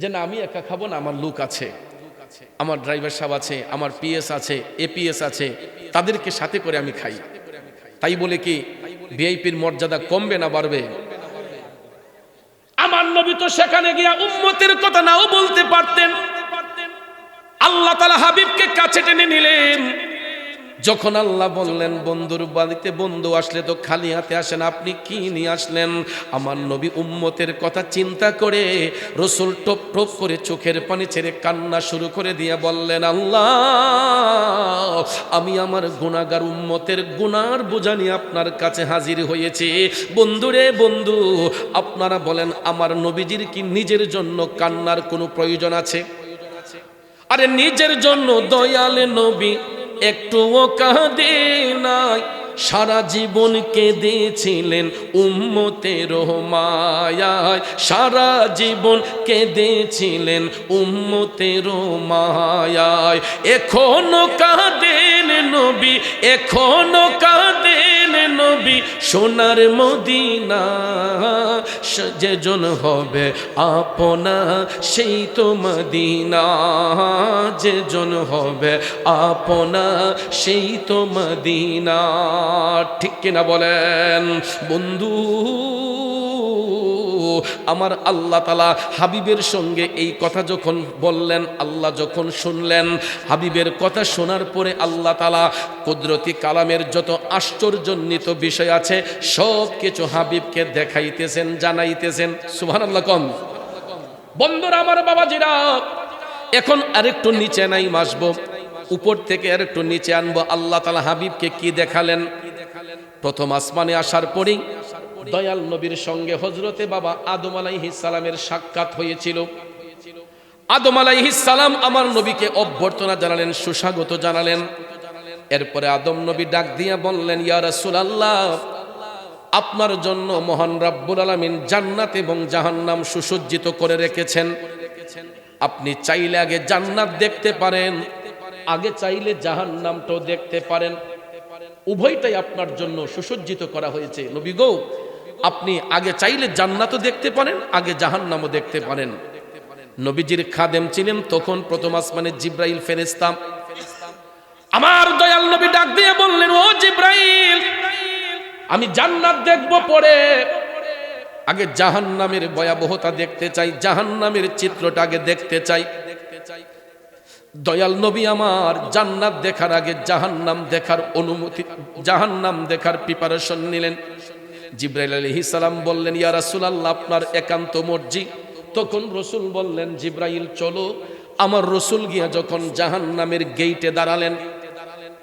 যে না আমি একা খাবো না, আমার লোক আছে, আমার ড্রাইভার সাহেব আছে, আমার পিএস আছে, এপিএস আছে, তাদেরকে সাথে করে আমি খাই। তাই বলে কি ভিআইপির মর্যাদা কমবে না বাড়বে? আমার নবী তো সেখানে গিয়া উম্মতের কথা নাও বলতে পারতেন। আল্লাহ তাআলা হাবিবকে কাছে টেনে নিলেন। যখন আল্লাহ বললেন, বন্ধুর বাড়িতে বন্ধু আসলে তো খালি হাতে আসেন, আপনি কি নিয়ে আসলেন? আমার নবী উম্মতের কথা চিন্তা করে রাসূল টপ টপ করে চোখের পানি ছেড়ে কান্না শুরু করে দিয়ে বললেন, আল্লাহ আমি আমার গুনাহগার উম্মতের গুনার বোঝা নিয়ে আপনার কাছে হাজির হয়েছি। বন্ধুরে বন্ধু, আপনারা বলেন আমার নবীজির কি নিজের জন্য কান্নার কোনো প্রয়োজন আছে? আরে নিজের জন্য দয়াল নবী একটুও কাঁদে নাই, সারা জীবন কেঁদেছিলেন উম্মতের মায়ায়, সারা জীবন কেঁদেছিলেন উম্মতের মায়ায়। এখনো কাঁদেন নবী, এখনো কাঁদেন নবী সোনার মদিনা, যেজন হবে আপনা সেই তো মদিনা, যেজন হবে আপনা সেই তো মদিনা। ঠিক কিনা বলেন বন্ধু? আমার আল্লাহ তাআলা হাবিবের সঙ্গে এই কথা যখন বললেন, আল্লাহ যখন শুনলেন, হাবিবের কথা শোনার পরে আল্লাহ তাআলা কুদরতি কালামের যত আশ্চর্যান্বিত বিষয় আছে সব কিছু হাবিবকে দেখাইতেছেন, জানাইতেছেন। সুবহানাল্লাহ কম। বন্ধুরা আমার, বাবাজিরা, এখন আরেকটু নিচে নাই আসবো, উপর থেকে আরেকটু নিচে আনবো। আল্লাহ তাআলা হাবিবকে কি দেখালেন? প্রথম আসমানে আসার পরেই দয়াল নবীর সঙ্গে হযরতে বাবা আদম আলাইহিস সালামের সাক্ষাৎ হয়েছিল। আদম আলাইহিস সালাম আমার নবীকে অভ্যর্থনা জানালেন, সুস্বাগত জানালেন। এরপরে আদম নবী ডাক দিয়ে বললেন, ইয়া রাসূলুল্লাহ, আপনার জন্য মহান রাব্বুল আলামিন জান্নাত এবং জাহান্নাম সুসজ্জিত করে রেখেছেন। আপনি চাইলে আগে জান্নাত দেখতে পারেন, আগে চাইলে জাহান্নামটাও দেখতে পারেন। উভয়টাই আপনার জন্য সুসজ্জিত করা হয়েছে। নবী গো, আপনি আগে চাইলে জান্নাতও দেখতে পারেন, আগে জাহান্নামও দেখতে পারেন। নবীজির খাদেম ছিলেন তখন প্রথম আসমানে জিব্রাইল ফেরেশতা। আমার দয়াল নবী ডাক দিয়ে বললেন, ও জিব্রাইল, আমি জান্নাত দেখব পরে, আগে জাহান্নামের ভয়াবহতা দেখতে চাই, জাহান্নামের চিত্রটা আগে দেখতে চাই। দয়াল নবী আমার জান্নাত দেখার আগে জাহান্নাম দেখার অনুমতি, জাহান্নাম দেখার প্রিপারেশন নিলেন। জিব্রাইল আলাইহিস সালাম বললেন, ইয়া রাসূলুল্লাহ, আপনার একান্ত মর্জি। তখন রাসূল বললেন, জিব্রাইল চলো। আমার রাসূল গিয়া যখন জাহান্নামের গেইটে দাঁড়ালেন,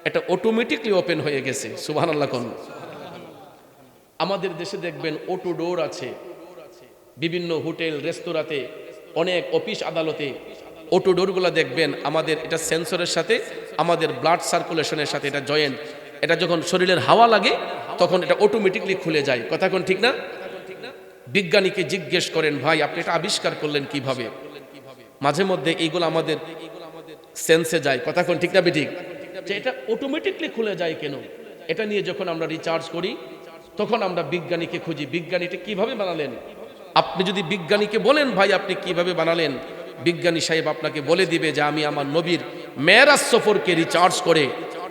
এটা অটোমেটিকলি ওপেন হয়ে গেছে। সুবহানাল্লাহ কোন। আমাদের দেশে দেখবেন অটো ডোর আছে, বিভিন্ন হোটেল রেস্তোরাঁতে, অনেক অফিস আদালতে অটো ডোরগুলো দেখবেন আমাদের এটা সেন্সরের সাথে, আমাদের ব্লাড সার্কুলেশনের সাথে এটা জয়েন্ট। এটা যখন শরীরের হাওয়া লাগে তখন এটা অটোমেটিকলি খুলে যায়। কথা কোন ঠিক না? বিজ্ঞানীকে জিজ্ঞেস করেন, ভাই আপনি এটা আবিষ্কার করলেন কিভাবে? মাঝে মধ্যে এইগুলো আমাদের সেন্সে যায়। কথা কোন ঠিক না বেঠিক? যে এটা অটোমেটিকলি খুলে যায় কেন? এটা নিয়ে যখন আমরা রিচার্জ করি তখন আমরা বিজ্ঞানীকে খুঁজি, বিজ্ঞানী এটা কিভাবে বানালেন। আপনি যদি বিজ্ঞানীকে বলেন, ভাই আপনি কিভাবে বানালেন, বিজ্ঞানী সাহেব আপনাকে বলে দিবে যে আমি আমার নবীর মেরাজ সফরকে রিচার্জ করে,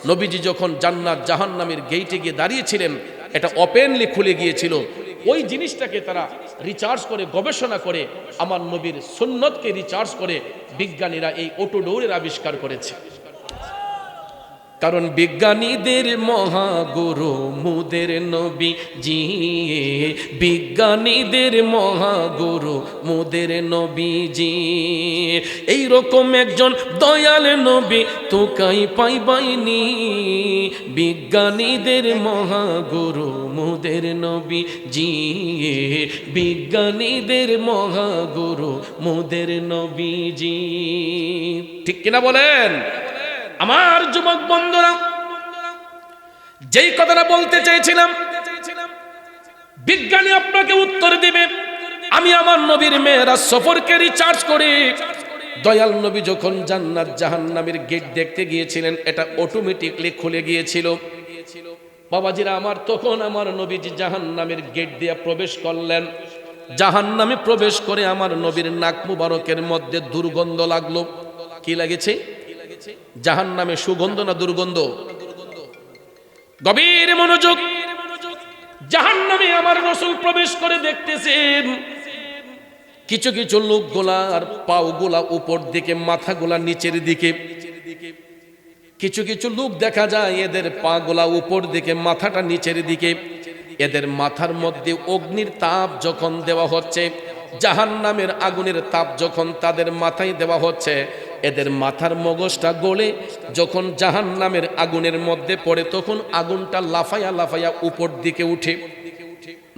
নবীজি যখন জান্নাত জাহান্নামের গেইটে গিয়ে দাঁড়িয়েছিলেন, এটা ওপেনলি খুলে গিয়েছিল। ওই জিনিসটাকে তারা রিচার্জ করে, গবেষণা করে, আমার নবীর সুন্নতকে রিচার্জ করে বিজ্ঞানীরা এই অটো ডোরের আবিষ্কার করেছে। কারণ বিজ্ঞানীদের মহাগুরু মুদের নবীজি, বিজ্ঞানীদের মহাগুরু মুদের নবীজি। এই রকম একজন দয়াল নবী তোকাই পাইবাইনি, বিজ্ঞানীদের মহাগুরু মুদের নবীজি, বিজ্ঞানীদের মহাগুরু মুদের নবীজি। ঠিক কিনা বলেন? আমার যুবক বন্ধুরা, যেই কথাটা বলতে চাইছিলাম, বিজ্ঞানী আপনাকে উত্তর দিবে, আমি আমার নবীর মেরাজ সফরকে রিচার্জ করি। দয়াল নবী যখন জান্নাত জাহান্নামের গেট দেখতে গিয়েছিলেন, এটা অটোমেটিকলি খুলে গিয়েছিল। বাবাজিরা আমার, তখন আমার নবীজি জাহান্নামের গেট দিয়ে প্রবেশ করলেন। জাহান্নামে প্রবেশ করে আমার নবীর নাক মুবারকের মধ্যে দুর্গন্ধ লাগলো। কি লাগেছে? জাহান্নামে সুগন্ধ না দুর্গন্ধ? গভীর মনোযোগ। জাহান্নামে আমার রাসূল প্রবেশ করে দেখতেছেন কিছু কিছু লোকগুলার পাওগুলা উপর দিকে, মাথাগুলা নিচের দিকে। কিছু কিছু লোক দেখা যায় এদের পাগুলা উপর দিকে, মাথাটা নিচের দিকে। এদের মাথার মধ্যে অগ্নির তাপ যখন দেওয়া হচ্ছে, জাহান্নামের আগুনের তাপ যখন তাদের মাথায় দেওয়া হচ্ছে, এদের মাথার মগজটা গলে যখন জাহান্নামের আগুনের মধ্যে পড়ে, তখন আগুনটা লাফাইয়া লাফাইয়া উপর দিকে উঠে।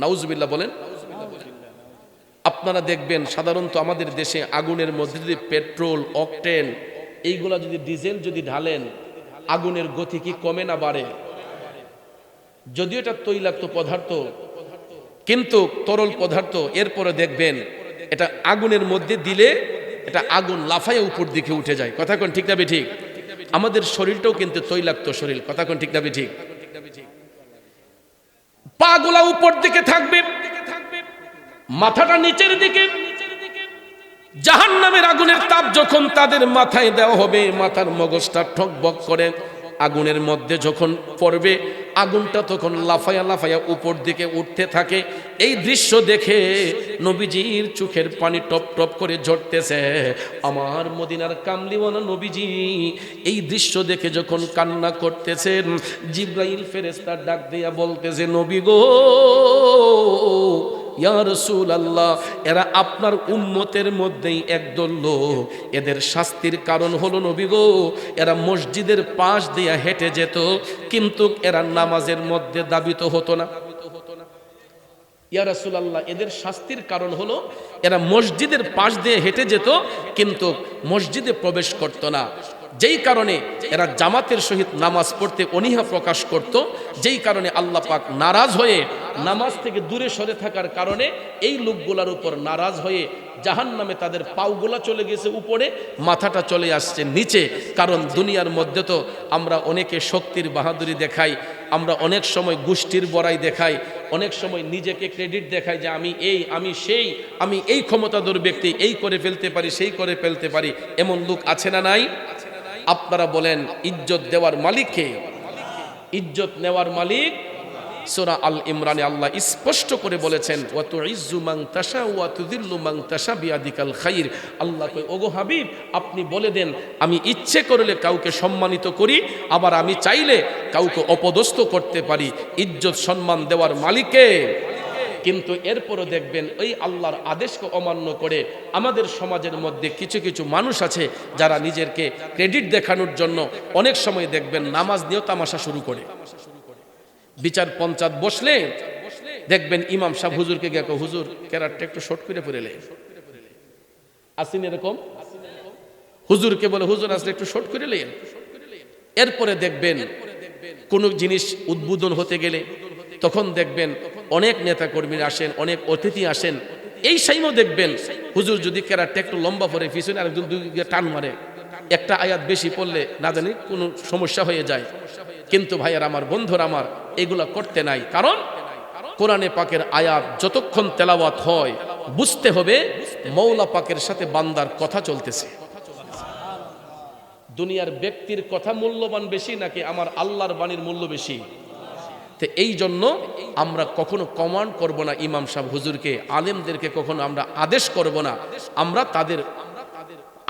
নাউজুবিল্লাহ বলেন। আপনারা দেখবেন সাধারণত আমাদের দেশে আগুনের মধ্যে যদি পেট্রোল, অকটেন, এইগুলা যদি ডিজেল যদি ঢালেন, আগুনের গতি কি কমে না বাড়ে? যদিও এটা তৈলাক্ত পদার্থ, কিন্তু তরল পদার্থ, এরপরে দেখবেন এটা আগুনের মধ্যে দিলে এটা আগুন লাফাইয়া উপর দিকে উঠে যায়। কথা কোন ঠিক না বেঠিক? আমাদের শরীরটাও কিন্তু তৈলাক্ত শরীর। কথা কোন ঠিক না বেঠিক? পাগুলা উপর দিকে থাকবে, মাথাটা নিচের দিকে। জাহান্নামের আগুনের তাপ যখন তাদের মাথায় দেওয়া হবে, মাথার মগজটা ঠকবক করে আগুনের মধ্যে যখন পড়বে, আগুনটা তখন লাফায়া লাফায়া উপর দিকে উঠতে থাকে। এই দৃশ্য দেখে নবীজির চোখের পানি টপ টপ করে ঝরতেছে। আমার মদিনার কামলিওয়ালা নবীজি এই দৃশ্য দেখে যখন কান্না করতেছেন, জিব্রাইল ফেরেশতা ডাক দিয়া বলতেছে, নবী গো, ইয়া রাসূলুল্লাহ, এরা আপনার উম্মতের মধ্যেই একদল লোক, এদের শাস্তির কারণ হলো নবী গো, এরা মসজিদের পাশ দিয়ে হেঁটে যেত, কিন্তু এরা নামাজের মধ্যে দাবিত হতো না। ইয়া রাসূলুল্লাহ, এদের শাস্তির কারণ হলো এরা মসজিদের পাশ দিয়ে হেঁটে যেত, কিন্তু মসজিদে প্রবেশ করত না। যেই কারণে এরা জামাতের সহিত নামাজ পড়তে অনীহা প্রকাশ করত, যেই কারণে আল্লাহ পাক নারাজ হয়ে নামাজ থেকে দূরে সরে থাকার কারণে এই লোকগুলার উপর নারাজ হয়ে জাহান্নামে তাদের পাওগুলা চলে গেছে উপরে, মাথাটা চলে আসছে নিচে। কারণ দুনিয়ার মধ্যে তো আমরা অনেকে শক্তির বাহাদুরি দেখাই, আমরা অনেক সময় গোষ্ঠীর বড়াই দেখাই, অনেক সময় নিজেকে ক্রেডিট দেখাই যে আমি এই, আমি সেই, আমি এই ক্ষমতাধর ব্যক্তি, এই করে ফেলতে পারি, সেই করে ফেলতে পারি। এমন লোক আছে না নাই? আপনারা বলেন, ইজ্জত দেওয়ার মালিক কে? ইজ্জত নেওয়ার মালিক সূরা আল ইমরানে আল্লাহ স্পষ্ট করে বলেছেন, ওয়া তুইজ্জু মান তাশা ওয়া তুযিল্লু মান তাশা বিয়াদিকাল খাইর। আল্লাহ কয়, ওগো হাবিব, আপনি বলে দেন, আমি ইচ্ছে করলে কাউকে সম্মানিত করি, আবার আমি চাইলে কাউকে অপদস্থ করতে পারি। ইজ্জত সম্মান দেওয়ার মালিক কে? কিন্তু এরপরও দেখবেন ওই আল্লাহর আদেশকে অমান্য করে আমাদের সমাজের মধ্যে কিছু কিছু মানুষ আছে যারা নিজেকে ক্রেডিট দেখানোর জন্য অনেক সময় দেখবেন নামাজ নিয়েও তামাশা শুরু করে। বিচার পঞ্চায়েত বসলে দেখবেন ইমাম সাহেব হুজুরকে গিয়ে, হুজুর কেরারটা একটু শর্ট করে পড়েলে আসেন, এরকম হুজুরকে বলে, হুজুর আসলে একটু শর্ট করে লেন। এরপরে দেখবেন কোনো জিনিস উদ্বোধন হতে গেলে তখন দেখবেন অনেক নেতা কর্মী আসেন, অনেক অতিথি আসেন। এই টাইমও দেখবেন হুজুর যদি কেরারটা একটু লম্বা পরে পিছনে আরেকজন দুই টান মারে, একটা আয়াত বেশি পড়লে না জানি কোনো সমস্যা হয়ে যায়। কিন্তু ভাইয়ার আমার, বন্ধুরা আমার, এগুলা করতে নাই। কারণ কোরআনে পাকের আয়াত যতক্ষণ তেলাওয়াত হয় বুঝতে হবে মওলা পাকের সাথে বান্দার কথা চলতেছে। দুনিয়ার ব্যক্তির কথা মূল্যবান বেশি নাকি আমার আল্লাহর বাণীর মূল্য বেশি? তো এই জন্য আমরা কখনো কমান্ড করব না ইমাম সাহেব হুজুরকে, আলেমদেরকে কখনো আমরা আদেশ করব না। আমরা তাদের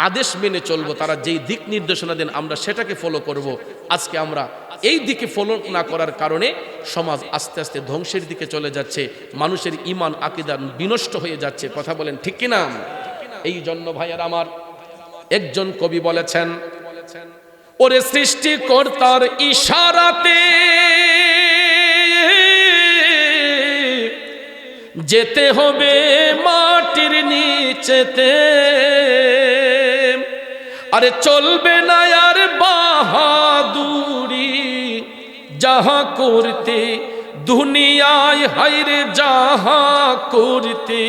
আদেশ মেনে চলবো, তারা যেই দিক নির্দেশনা দেন আমরা সেটাকে ফলো করব। আজকে আমরা এই দিকে ফলো না করার কারণে সমাজ আস্তে আস্তে ধ্বংসের দিকে চলে যাচ্ছে, মানুষের ঈমান আকীদা বিনষ্ট হয়ে যাচ্ছে। কথা বলেন ঠিক কিনা? এই জন্য ভাইয়ার আমার, একজন কবি বলেছেন, ওরে সৃষ্টিকর্তার ইশারাতে যেতে হবে মাটির নিচেতে, আরে চলবে না আর বাহাদুরি যাহা করতে দুনিয়ায়, হায়রে যাহা করতে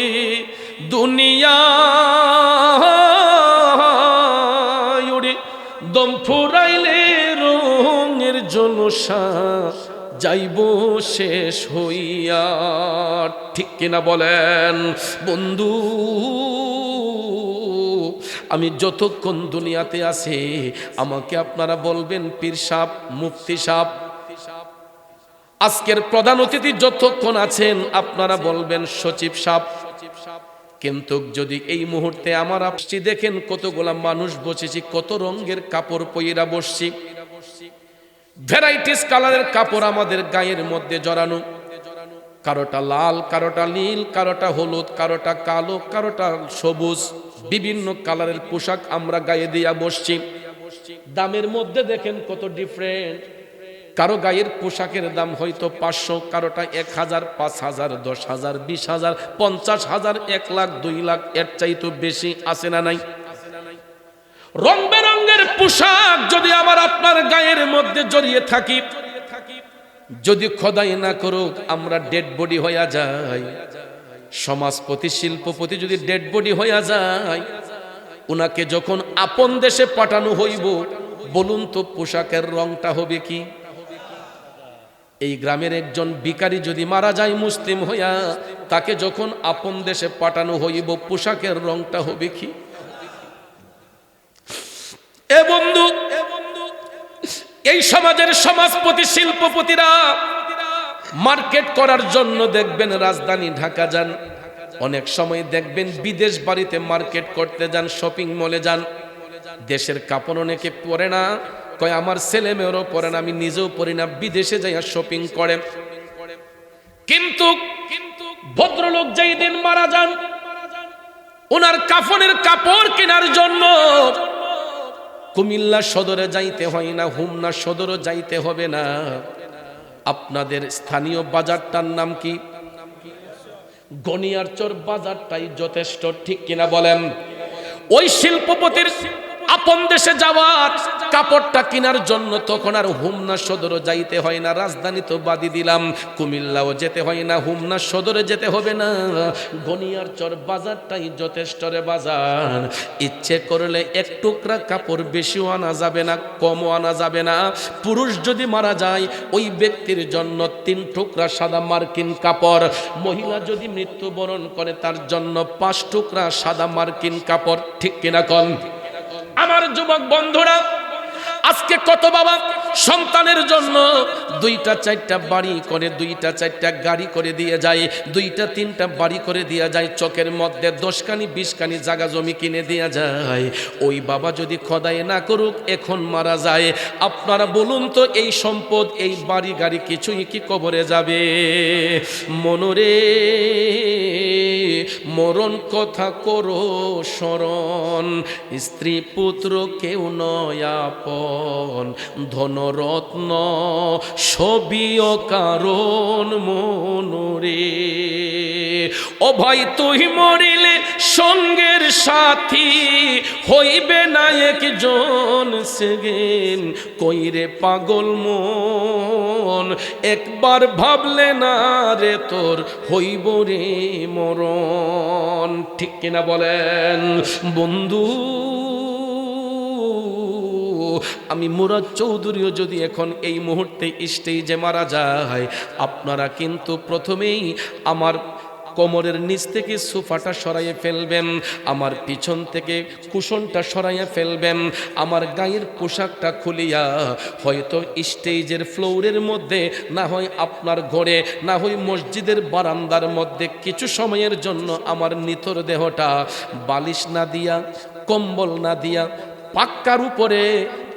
দুনিয়ায়, ওরে দম ফুরাইলে রঙের জলসা যাইব শেষ হইয়া। ঠিক কিনা বলেন বন্ধু? আমি যতক্ষণ দুনিয়াতে আছি আমাকে আপনারা বলবেন পীর সাহেব, মুফতি সাহেব। আজকের প্রধান অতিথি যতক্ষণ আছেন আপনারা বলবেন সচিব সাহেব। কিন্তু যদি এই মুহূর্তে আমার আপনি দেখেন কতগুলা মানুষ বসেছি, কত রঙের কাপড় পইরা বসছি, ভ্যারাইটিস কালারের কাপড় আমাদের গায়ের মধ্যে জড়ানো, কারোটা লাল, কারোটা নীল, কারোটা হলুদ, কারোটা কালো, কারোটা সবুজ, বিভিন্ন কালারের পোশাক আমরা গায়ে দিয়া বসছি। দামের মধ্যে দেখেন কত ডিফারেন্ট। কারো গায়ের পোশাকের দাম হয়তো 500, কারোটা 1000, 5000, 10000, 20000, 50000, 1 লাখ, 2 লাখ, এর চাইতে বেশি আছে না নাই? রং বেরঙের পোশাক যদি আমার আপনার গায়ের মধ্যে জড়িয়ে থাকি, যদি খোদাই না করুক আমরা ডেড বডি হইয়া যাই, সমাজপতি শিল্পপতি যদি ডেড বডি হইয়া যায়, উনাকে যখন আপন দেশে পাঠানো হইব, বলুন তো পোশাকের রংটা হবে কি? এই গ্রামের একজন ভিখারি যদি মারা যায় মুসলিম হইয়া, তাকে যখন আপন দেশে পাঠানো হইব, পোশাকের রংটা হবে কি? এ বন্ধু, এই সমাজের সমাজপতি শিল্পপতিরা মার্কেট করার জন্য দেখবেন রাজধানী ঢাকা যান, অনেক সময় দেখবেন বিদেশ বাড়িতে মার্কেট করতে যান, শপিং মলে যান। দেশের কাপড় অনেকে পরে না, কয় আমার ছেলে মেয়েরও পরে না, আমি নিজেও পরি না, বিদেশে যাইয়া শপিং করে। কিন্তু ভদ্রলোক যেই দিন মারা যান, ওনার কাফনের কাপড় কেনার জন্য কুমিল্লা সদরে যাইতে হয় না, হুমনা সদরও যাইতে হবে না। আপনাদের স্থানীয় বাজারটার নাম কি? গনিয়ারচর বাজারটাই যথেষ্ট, ঠিক কিনা বলেন? ওই শিল্পপতির আপন দেশে যাওয়ার কাপড়টা কেনার জন্য তখন আর হুমনা সদরও যাইতে হয় না, রাজধানী তো বাদি দিলাম, কুমিল্লাও যেতে হয় না, হুমনা সদরে যেতে হবে না, গনিয়ারচর বাজারটাই যথেষ্ট রে বাজার। ইচ্ছে করলে এক টুকরা কাপড় বেশিও আনা যাবে না, কমও আনা যাবে না। পুরুষ যদি মারা যায় ওই ব্যক্তির জন্য 3 টুকরা সাদা মার্কিন কাপড়, মহিলা যদি মৃত্যুবরণ করে তার জন্য 5 টুকরা সাদা মার্কিন কাপড়, ঠিক কিনা কন? আমার যুবক বন্ধুরা, আজকে কত বাবা সন্তানের জন্য 2টা 4টা বাড়ি করে, 2টা 4টা গাড়ি করে দিয়ে যায়, 2টা 3টা বাড়ি করে দিয়ে যায়, চকের মধ্যে 10খানি 20খানি জায়গা জমি কিনে দিয়ে যায়। ওই বাবা যদি খোদাই না করুক এখন মারা যায়, আপনারা বলুন তো এই সম্পদ, এই বাড়ি গাড়ি কিছুই কি কবরে যাবে? মনরে মরণ কথা করো স্মরণ, স্ত্রী পুত্র কেউ নয় আপন, ধনরত্ন সবিও কারণ মনরে। ও ভাই তুই মরিলে সঙ্গের সাথী হইবে না একজন সেগেন, কইরে পাগল মন একবার ভাবলে না রে তোর হইব রে মরণ, ঠিক কিনা বলেন বন্ধু? আমি মুরাদ চৌধুরীও যদি এখন এই মুহূর্তে স্টেজে মারা যায়, আপনারা কিন্তু প্রথমেই আমার কোমরের নিচ থেকে সোফাটা সরাইয়ে ফেলবেন, আমার পিছন থেকে কুশনটা সরাইয়া ফেলবেন, আমার গায়ের পোশাকটা খুলিয়া হয়তো স্টেজের ফ্লোরের মধ্যে, না হয় আপনার ঘরে, না হয় মসজিদের বারান্দার মধ্যে কিছু সময়ের জন্য আমার নিথর দেহটা বালিশ না দিয়া, কম্বল না দিয়া, পাক্কার উপরে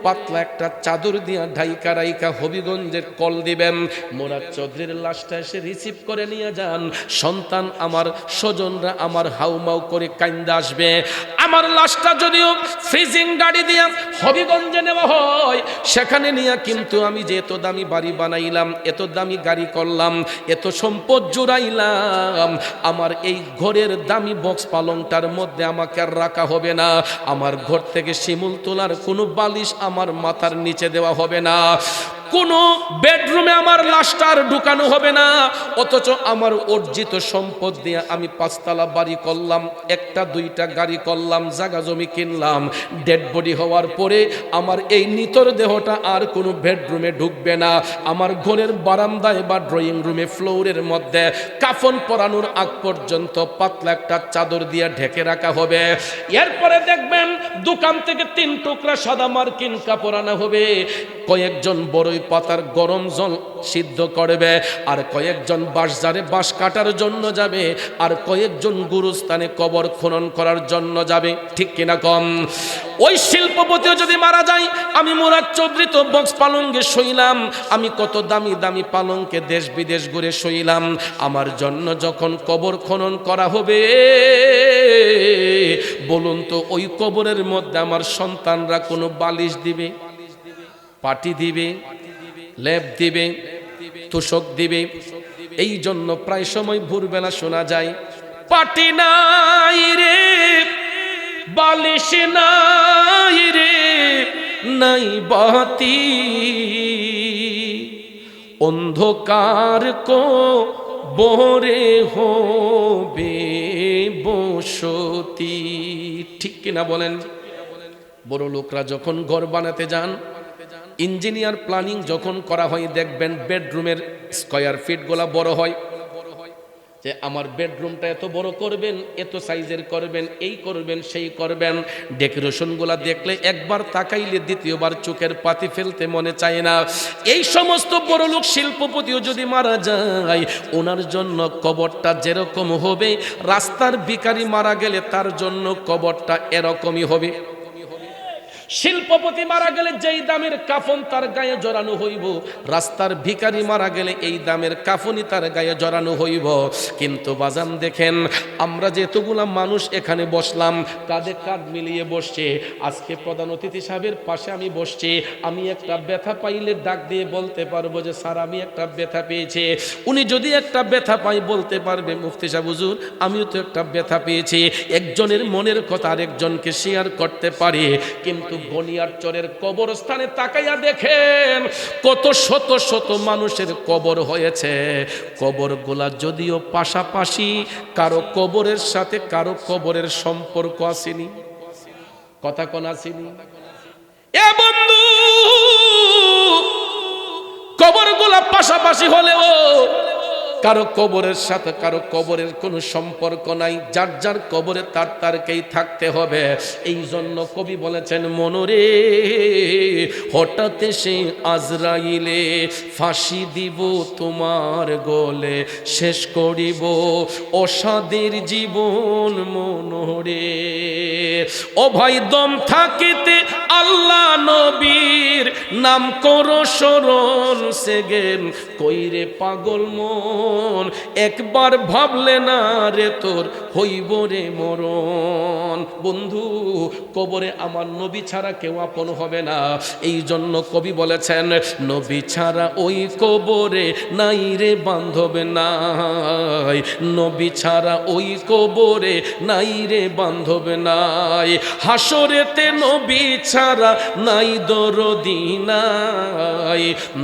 পাতলা একটা চাদর দিয়া ঢাইকা রাইকা হবিগঞ্জের কল দিবেন। মুরাদ চৌধুরীর লাশটা এসে রিসিভ করে নিয়ে যান। সন্তান আমার, স্বজনরা আমার হাউমাউ করে কাইন্দা আসবে। আমার লাশটা যদিও ফ্রিজিং গাড়ি দিয়া হবিগঞ্জে নেওয়া হয়, সেখানে নিয়ে কিন্তু আমি যে এত দামি বাড়ি বানাইলাম, এত দামি গাড়ি করলাম, এত সম্পদ জুড়াইলাম, আমার এই ঘরের দামি বক্স পালংটার মধ্যে আমাকে আর রাখা হবে না। আমার ঘর থেকে শিমুল তোলার কোনো বালিশ আমার মাথার নিচে দেওয়া হবে না, কোনো বেডরুমে আমার লাশটার ঢুকানো হবে না। অথচ আমার অর্জিত সম্পদ দিয়ে আমি 5তলা বাড়ি করলাম, 1টা 2টা গাড়ি করলাম, জায়গা জমি কিনলাম। ডেড বডি হওয়ার পরে আমার এই নিতর দেহটা আর কোনো বেডরুমে ঢুকবে না। আমার ঘরের বারান্দায় বা ড্রয়িং রুমে ফ্লোরের মধ্যে কাফন পরানোর আগ পর্যন্ত পাতলা একটা চাদর দিয়ে ঢেকে রাখা হবে। এরপরে দেখবেন দোকান থেকে 3 টুকরা সাদা মার্কিন কাপড় আনা হবে। কয়েকজন বড়ই পাতার গরম জল সিদ্ধ করবে, আর কয়েকজন বাঁশঝাড়ে বাঁশ কাটার জন্য যাবে, আর কয়েকজন গুরুস্থানে কবর খনন করার জন্য যাবে, ঠিক কিনা কম? ওই শিল্পপতিও যদি মারা যায়, আমি মুরাদ চৌধুরী তো বক্স পালঙ্কে শুইলাম, আমি কত দামি দামি পালঙ্কে দেশ বিদেশ ঘুরে শুইলাম। আমার জন্য যখন কবর খনন করা হবে, বলুন তো ওই কবরের মধ্যে আমার সন্তানরা কোনো বালিশ দিবে, পাটি দিবে, লেপ দিবে, তোষক দিবে? এই জন্য প্রায় সময় ভোরবেলা শোনা যায়, পাটি নাই রে, বালিশ নাই রে, নাই বাতি, অন্ধকার কো বরে হবে বসতি, ঠিক কিনা বলেন? বড় লোকরা যখন ঘর বানাতে যান, ইঞ্জিনিয়ার প্ল্যানিং যখন করা হয়, দেখবেন বেডরুমের স্কয়ার ফিট গুলা বড় হয়, যে আমার বেডরুমটা এত বড় করবেন, এত সাইজের করবেন, এই করবেন সেই করবেন। ডেকোরেশনগুলো দেখলে একবার তাকাইলে দ্বিতীয়বার চোখের পাতি ফেলতে মনে চায় না। এই সমস্ত বড় লোক শিল্পপতিও যদি মারা যায়, ওনার জন্য কবরটা যেরকম হবে, রাস্তার ভিখারি মারা গেলে তার জন্য কবরটা এরকমই হবে। শিল্পপতি মারা গেলে যেই দামের কাফন তার গায়ে জড়ানো হইব, রাস্তার ভিখারি মারা গেলে এই দামের কাফনই তার গায়ে জড়ানো হইব। কিন্তু বাজান দেখেন, আমরা যেতগুলা মানুষ এখানে বসলাম, কাঁধে কাঁধ মিলিয়ে বসছে। আজকে প্রধান অতিথি সাহেবের পাশে আমি বসছি, আমি একটা ব্যথা পাইলে ডাক দিয়ে বলতে পারবো যে স্যার আমি একটা ব্যথা পেয়েছি। উনি যদি একটা ব্যথা পাই বলতে পারবে মুফতি সাহেব হুজুর আমিও তো একটা ব্যথা পেয়েছি। একজনের মনের কথা আরেকজনকে শেয়ার করতে পারে। কিন্তু গনিয়ার চরের কবরস্থানে তাকাইয়া দেখেন কত শত শত মানুষের কবর হয়েছে। কবরগুলা যদিও পাশাপাশি, কারো কবরের সাথে কারো কবরের সম্পর্ক আসেনি। কথা কোন আসেনি? এ বন্ধু, কবরগুলা পাশাপাশি হলেও কারো কবরের সাথে কারো কবরের কোনো সম্পর্ক নাই। যার যার কবরে তার তারকেই থাকতে হবে। এই জন্য কবি বলেছেন, মনরে হঠাৎ এসে আজরাইলে ফাঁসি দিব তোমার গলে, শেষ করিব অসাদের জীবন মনরে। ও ভাই দম থাকিতে আল্লাহ নবীর নাম করো স্মরণ, সেগেন কইরে পাগল মন, একবার ভাবলে না রে তোর হইব রে মরণ। বন্ধু, কবরে আমার নবী ছাড়া কেউ আপন হবে না। এই জন্য কবি বলেছেন, নবী ছাড়া ওই কবরে নাই রে বান্ধব নাই, নবী ছাড়া ওই কবরে নাই রে বান্ধব নাই। হাসরেতে নবী ছাড়া নাই দরদি নাই,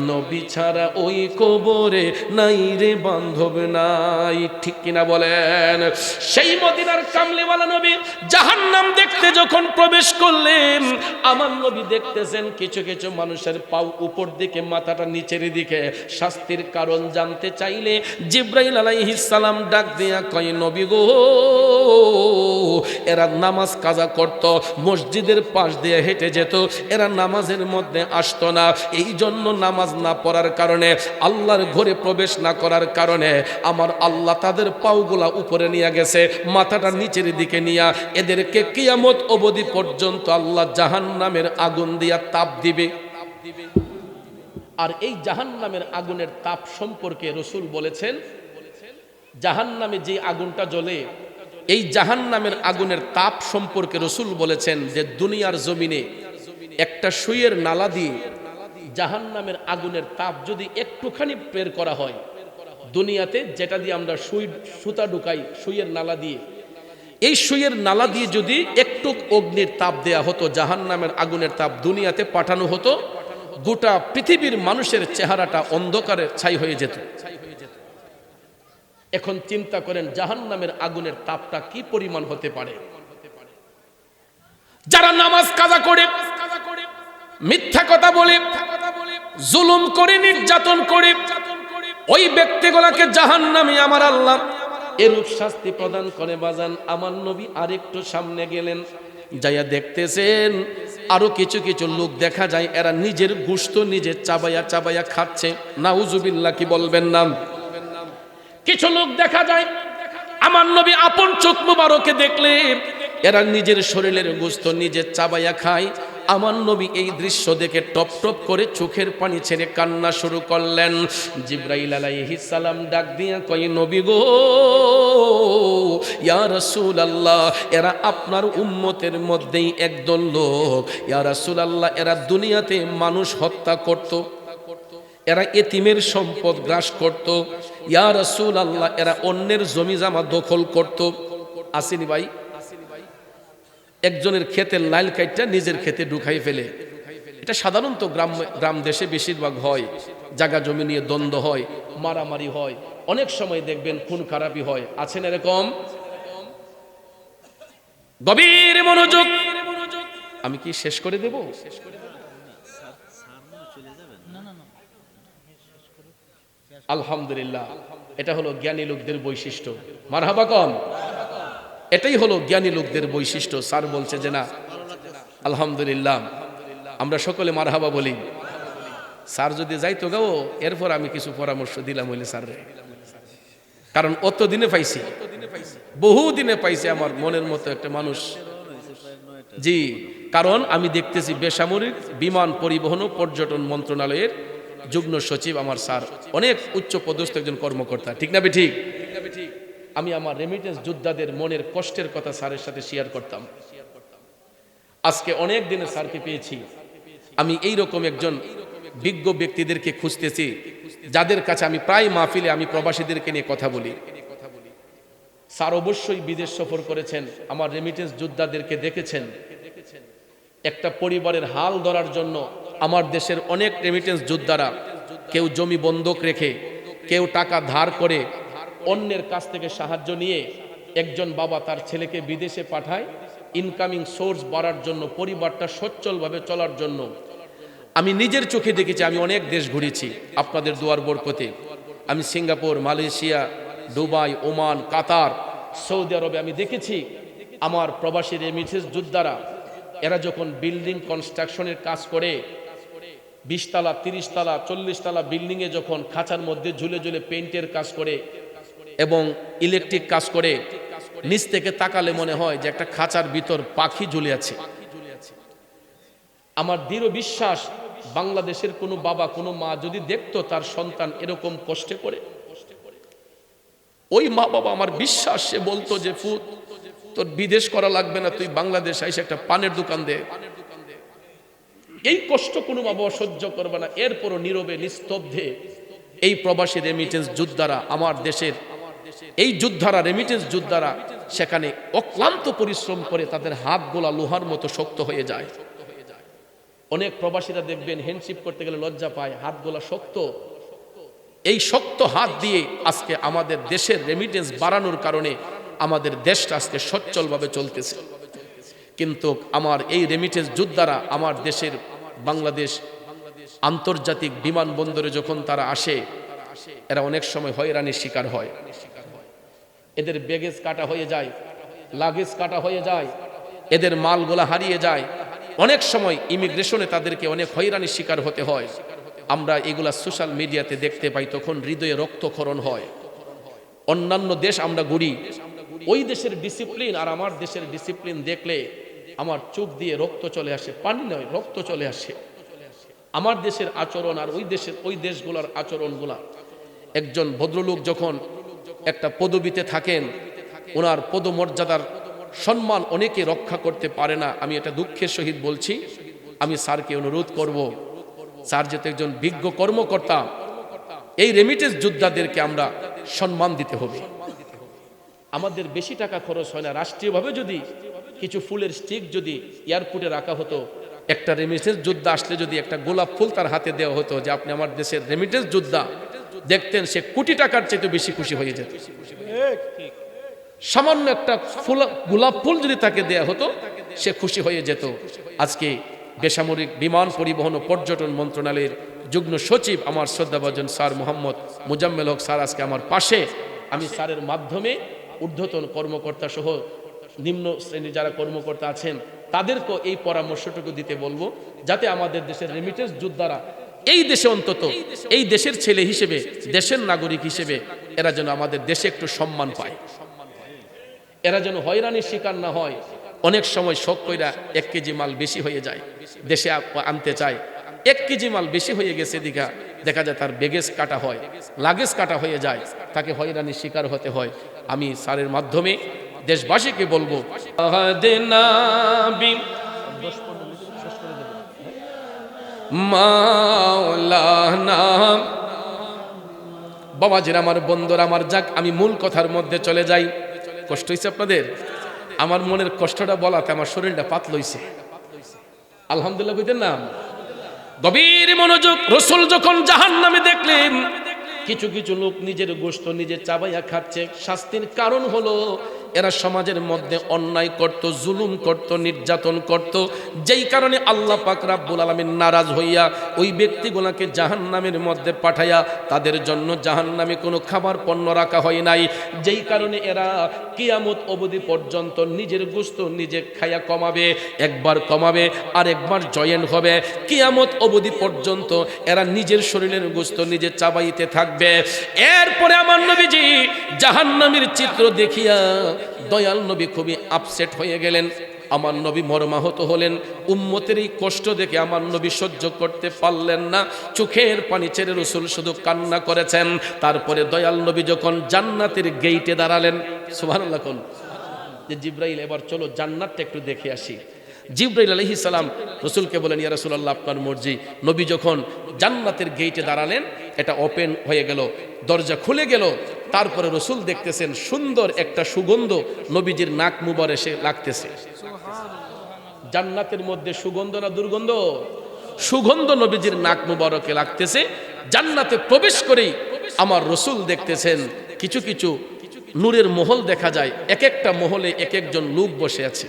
নবী ছাড়া ওই কবরে নাই রে বান্ধব নাই। ঠিক কিনা বলেন? সেই মদিনার কামলিওয়ালা নবী জাহান্নাম দেখতে যখন প্রবেশ করলেন, আমার নবী দেখতেছেন কিছু কিছু মানুষের পাও উপর দিকে, মাথাটা নিচের দিকে। শাস্তির কারণ জানতে চাইলে জিবরাইল আলাইহিস সালাম ডাক দিয়া কয়, নবী গো, এরা নামাজ কাজা করত, মসজিদের পাশ দিয়ে হেঁটে যেত, এরা নামাজের মধ্যে আসতো না। এই জন্য নামাজ না পড়ার কারণে, আল্লাহর ঘরে প্রবেশ না করার কারণে আমার আল্লাহ তাদের পাওগুলা উপরে নিয়ে গেছে, মাথাটা নিচের দিকে নিয়ে এদেরকে কিয়ামত অবধি পর্যন্ত আল্লাহ জাহান্নামের আগুন দিয়া তাপ দিবে। আর এই জাহান্নামের আগুনের তাপ সম্পর্কে রাসূল বলেছেন, জাহান্নামে যে আগুনটা জ্বলে, এই জাহান্নামের আগুনের তাপ সম্পর্কে রাসূল বলেছেন যে দুনিয়ার জমিনে একটা সুইয়ের নালা দিয়ে জাহান্নামের আগুনের তাপ যদি একটুখানি বের করা হয়, দুনিয়াতে যেটা দিয়ে আমরা সুতা ঢুকাই সুইয়ের নালা দিয়ে, এই সুইয়ের নালা দিয়ে যদি একটু অগ্নির তাপ দেয়া হতো, জাহান্নামের আগুনের তাপ দুনিয়াতে পাঠানো হতো, গোটা পৃথিবীর মানুষের চেহারাটা অন্ধকারে ছাই হয়ে যেত। এখন চিন্তা করেন জাহান্নামের আগুনের তাপটা কি পরিমাণ হতে পারে। যারা নামাজ কাজা করে, মিথ্যা কথা বলে, জুলুম করে, নির্যাতন করে, ওই ব্যক্তিগুলোকে জাহান্নামে আমার আল্লাহ এরূপ শাস্তি প্রদান করে। বাজান, আমার নবী আরেকটু সামনে গেলেন, যাইয়া দেখতেছেন আরো কিছু কিছু লোক দেখা যায়, এরা নিজের গোশত নিজে চাবাইয়া চাবাইয়া খাচ্ছে। নাউজুবিল্লাহ, কি বলবেন না? কিছু লোক দেখা যায়, আমার নবী আপন চোখ মুবারকে দেখলেন এরা নিজের শরীরের গোশত নিজে চাবাইয়া খায়। আমার নবী এই দৃশ্য দেখে টপ টপ করে চোখের পানি ছেড়ে কান্না শুরু করলেন। জিবরাইল আলাইহিস সালাম ডাক দিয়া কয়, নবী গো, ইয়া রাসূলুল্লাহ, এরা আপনার উম্মতের মধ্যেই একদল লোক। ইয়া রাসূলুল্লাহ, এরা দুনিয়াতে মানুষ হত্যা করত, এরা এতিমের সম্পদ গ্রাস করত। ইয়া রাসূলুল্লাহ, এরা অন্যের জমি জমা দখল করত। আসেনি ভাই? একজনের ক্ষেতের লাইল কাইটটা নিজের ক্ষেতে ঢুকাই ফেলে। এটা সাধারণত গ্রাম দেশে বেশিরভাগ হয়। জায়গা জমি নিয়ে দ্বন্দ্ব হয়, মারামারি হয়, অনেক সময় দেখবেন খুন খারাপি হয়। আছেন এরকম? গভীর মনোযোগ। আমি কি শেষ করে দেব? আলহামদুলিল্লাহ। এটা হলো জ্ঞানী লোকদের বৈশিষ্ট্য। মারহাবা কম। এটাই হলো জ্ঞানী লোকদের বৈশিষ্ট্য। স্যার বলছে যে না, আলহামদুলিল্লাহ, আমরা সকলে মারহাবা বলি। স্যার যদি যাইতো গাও, এরপর আমি কিছু পরামর্শ দিলাম হইলে স্যার রে, কারণ অত দিনে পাইছি, বহু দিনে পাইছি আমার মনের মতো একটা মানুষ। জি, কারণ আমি দেখতেছি বেসামরিক বিমান পরিবহন ও পর্যটন মন্ত্রণালয়ের যুগ্ম সচিব আমার স্যার, অনেক উচ্চ পদস্থ একজন কর্মকর্তা, ঠিক না ঠিক? আমি আমার রেমিটেন্স যোদ্ধাদের মনের কষ্টের কথা স্যারের সাথে শেয়ার করতাম। আজকে অনেক দিনে স্যারকে পেয়েছি। আমি এই রকম একজন বিজ্ঞ ব্যক্তিদেরকে খুঁজতেছি, যাদের কাছে আমি প্রায় মাহফিলে আমি প্রবাসীদেরকে নিয়ে কথা বলি। স্যার অবশ্যই বিদেশ সফর করেছেন, আমার রেমিটেন্স যোদ্ধাদেরকে দেখেছেন। একটা পরিবারের হাল ধরার জন্য আমার দেশের অনেক রেমিটেন্স যোদ্ধারা কেউ জমি বন্ধক রেখে, কেউ টাকা ধার করে, অন্যের কাছ থেকে সাহায্য নিয়ে একজন বাবা তার ছেলেকে বিদেশে পাঠায় ইনকামিং সোর্স বাড়ার জন্য, পরিবারটা সচ্ছলভাবে চলার জন্য। আমি নিজের চোখে দেখেছি, আমি অনেক দেশ ঘুরেছি আপনাদের দুয়ার বরকতে। আমি সিঙ্গাপুর, মালয়েশিয়া, দুবাই, ওমান, কাতার, সৌদি আরবে আমি দেখেছি আমার প্রবাসী রেমিটেন্স যোদ্ধারা এরা যখন বিল্ডিং কনস্ট্রাকশনের কাজ করে, 20 তলা, 30 তলা, 40 তলা বিল্ডিংয়ে যখন খাঁচার মধ্যে ঝুলে ঝুলে পেইন্টের কাজ করে এবং ইলেকট্রিক কাজ করে, নিচ থেকে তাকালে মনে হয় যে একটা খাঁচার ভিতর পাখি ঝুলে আছে। আমার দৃঢ় বিশ্বাস, বাংলাদেশের কোনো বাবা কোনো মা যদি দেখতো তার সন্তান এরকম কষ্টে করে, ওই মা বাবা আমার বিশ্বাস সে বলতো যে ফুত তোর বিদেশ করা লাগবে না, তুই বাংলাদেশ আইসে একটা পানের দোকান দে। এই কষ্ট কোনো বাবা সহ্য করবে না। এরপরও নীরবে নিস্তব্ধে এই প্রবাসী রেমিটেন্স যোদ্ধারা, আমার দেশের এই যোদ্ধারা, রেমিটেন্স যোদ্ধারা সেখানে অক্লান্ত পরিশ্রম করে, তাদের হাতগুলা লোহার মতো শক্ত হয়ে যায়। অনেক প্রবাসীরা দেখবেন হ্যান্ডশিপ করতে গেলে লজ্জা পায়, হাতগুলা শক্ত। এই শক্ত হাত দিয়ে আজকে আমাদের দেশের রেমিটেন্স বাড়ানোর কারণে আমাদের দেশটা আজকে সচ্ছলভাবে চলতেছে। কিন্তু আমার এই রেমিটেন্স যোদ্ধারা আমার দেশের বাংলাদেশ আন্তর্জাতিক বিমানবন্দরে যখন তারা আসে, এরা অনেক সময় হয়রানির শিকার হয়। এদের ব্যাগেজ কাটা হয়ে যায়, লাগেজ কাটা হয়ে যায়, এদের মালগুলা হারিয়ে যায়। অনেক সময় ইমিগ্রেশনে তাদেরকে অনেক হয়রানির শিকার হতে হয়। আমরা এগুলা সোশ্যাল মিডিয়াতে দেখতে পাই, তখন হৃদয়ে রক্তক্ষরণ হয়। অন্যান্য দেশ আমরা ঘুরি, ওই দেশের ডিসিপ্লিন আর আমার দেশের ডিসিপ্লিন দেখলে আমার চোখ দিয়ে রক্ত চলে আসে, পানি নয় রক্ত চলে আসে। আমার দেশের আচরণ আর ওই দেশগুলোর আচরণগুলা, একজন ভদ্রলোক যখন একটা পদবিতে থাকেন, ওনার পদমর্যাদার সম্মান অনেকে রক্ষা করতে পারে না। আমি এটা দুঃখের সহিত বলছি। আমি স্যারকে অনুরোধ করব, স্যার যেহেতু একজন বিজ্ঞ কর্মকর্তা, এই রেমিটেন্স যোদ্ধাদেরকে আমরা সম্মান দিতে হবে। আমাদের বেশি টাকা খরচ হয় না। রাষ্ট্রীয়ভাবে যদি কিছু ফুলের স্টিক যদি এয়ারপোর্টে রাখা হতো, একটা রেমিটেন্স যোদ্ধা আসলে যদি একটা গোলাপ ফুল তার হাতে দেওয়া হতো যে আপনি আমার দেশের রেমিটেন্স যোদ্ধা, দেখতেন সে কোটি টাকার চেয়ে বেশি খুশি হয়ে যেত। সামান্য একটা গোলাপ ফুল যদি তাকে দেয়া হতো, সে খুশি হয়ে যেত। আজকে বেসামরিক বিমান পরিবহন ও পর্যটন মন্ত্রণালয়ের যুগ্ম সচিব আমার শ্রদ্ধাভাজন স্যার মোহাম্মদ মুজাম্মেল হক স্যার আজকে আমার পাশে। আমি স্যারের মাধ্যমে ঊর্ধ্বতন কর্মকর্তা সহ নিম্ন শ্রেণীর যারা কর্মকর্তা আছেন তাদেরকেও এই পরামর্শটুকু দিতে বলবো, যাতে আমাদের দেশের রেমিটেন্স যোদ্ধারা এই দেশে, অন্তত এই দেশের ছেলে হিসেবে, দেশের নাগরিক হিসেবে এরা যেন আমাদের দেশে একটু সম্মান পায়, এরা যেন হয়রানির শিকার না হয়। অনেক সময় শখ কইরা 1 কেজি মাল বেশি হয়ে যায়, দেশে আনতে চায়, 1 কেজি মাল বেশি হয়ে গেছে দেখা যায় তার ব্যাগেজ কাটা হয়, লাগেজ কাটা হয়ে যায়, তাকে হয়রানির শিকার হতে হয়। আমি স্যারের মাধ্যমে দেশবাসীকে বলবো, মাওলানা বাবাজির, আমার বন্ধুরা আমার, যাক আমি মূল কথার মধ্যে চলে যাই। কষ্ট হয়েছে আপনাদের? আমার মনের কষ্টটা বলাতে আমার শরীরটা পাতল হইছে। আলহামদুলিল্লাহ কইতেন না? গভীর মনোযোগ। রাসূল যখন জাহান্নামে দেখলেন কিছু কিছু লোক নিজের গোশত নিজে চাবাইয়া খাচ্ছে, শাস্তির কারণ হলো এরা সমাজের মধ্যে অন্যায় করত, জুলুম করত, নির্যাতন করত, যেই কারণে আল্লাহ পাক রব্বুল আলামিন নারাজ হইয়া ওই ব্যক্তিগুলোকে জাহান্নামের মধ্যে পাঠাইয়া তাদের জন্য জাহান্নামে কোনো খাবার পণ্য রাখা হয় নাই। যেই কারণে এরা কিয়ামত অবধি পর্যন্ত নিজের গোশত নিজে খাইয়া কমাবে, একবার কমাবে আর একবার জয়েন হবে, কিয়ামত অবধি পর্যন্ত এরা নিজের শরীরের গোশত নিজে চাবাইতে থাকবে। এরপরে আমার নবীজি জাহান্নামের চিত্র দেখিয়া দয়াল নবী খুবই আপসেট হয়ে গেলেন। আমার নবী মর্মাহত হলেন। উম্মতের এই কষ্ট দেখে আমার নবী সহ্য করতে পারলেন না, চোখের পানি ছেড়ে রাসূল শুধু কান্না করেছেন। তারপরে দয়াল নবী যখন জান্নাতের গেইটে দাঁড়ালেন, সুবহানাল্লাহ কোন, যে জিবরাইল এবার চলো জান্নাতটা একটু দেখে আসি। জিবরাইল আলাইহিস সালাম রাসূলকে বলেন, ইয়া রাসূলুল্লাহ আপনার মর্জি। নবী যখন জান্নাতের গেইটে দাঁড়ালেন, এটা ওপেন হয়ে গেল, দরজা খুলে গেল। তারপরে রাসূল দেখতেছেন সুন্দর একটা সুগন্ধ নবীজির নাক মুবারকে এসে লাগতেছে। জান্নাতের মধ্যে সুগন্ধ না দুর্গন্ধ? সুগন্ধ নবীজির নাক মুবারকে লাগতেছে। জান্নাতে প্রবেশ করেই আমার রাসূল দেখতেছেন কিছু কিছু নূরের মহল দেখা যায়, এক একটা মহলে এক একজন লোক বসে আছে।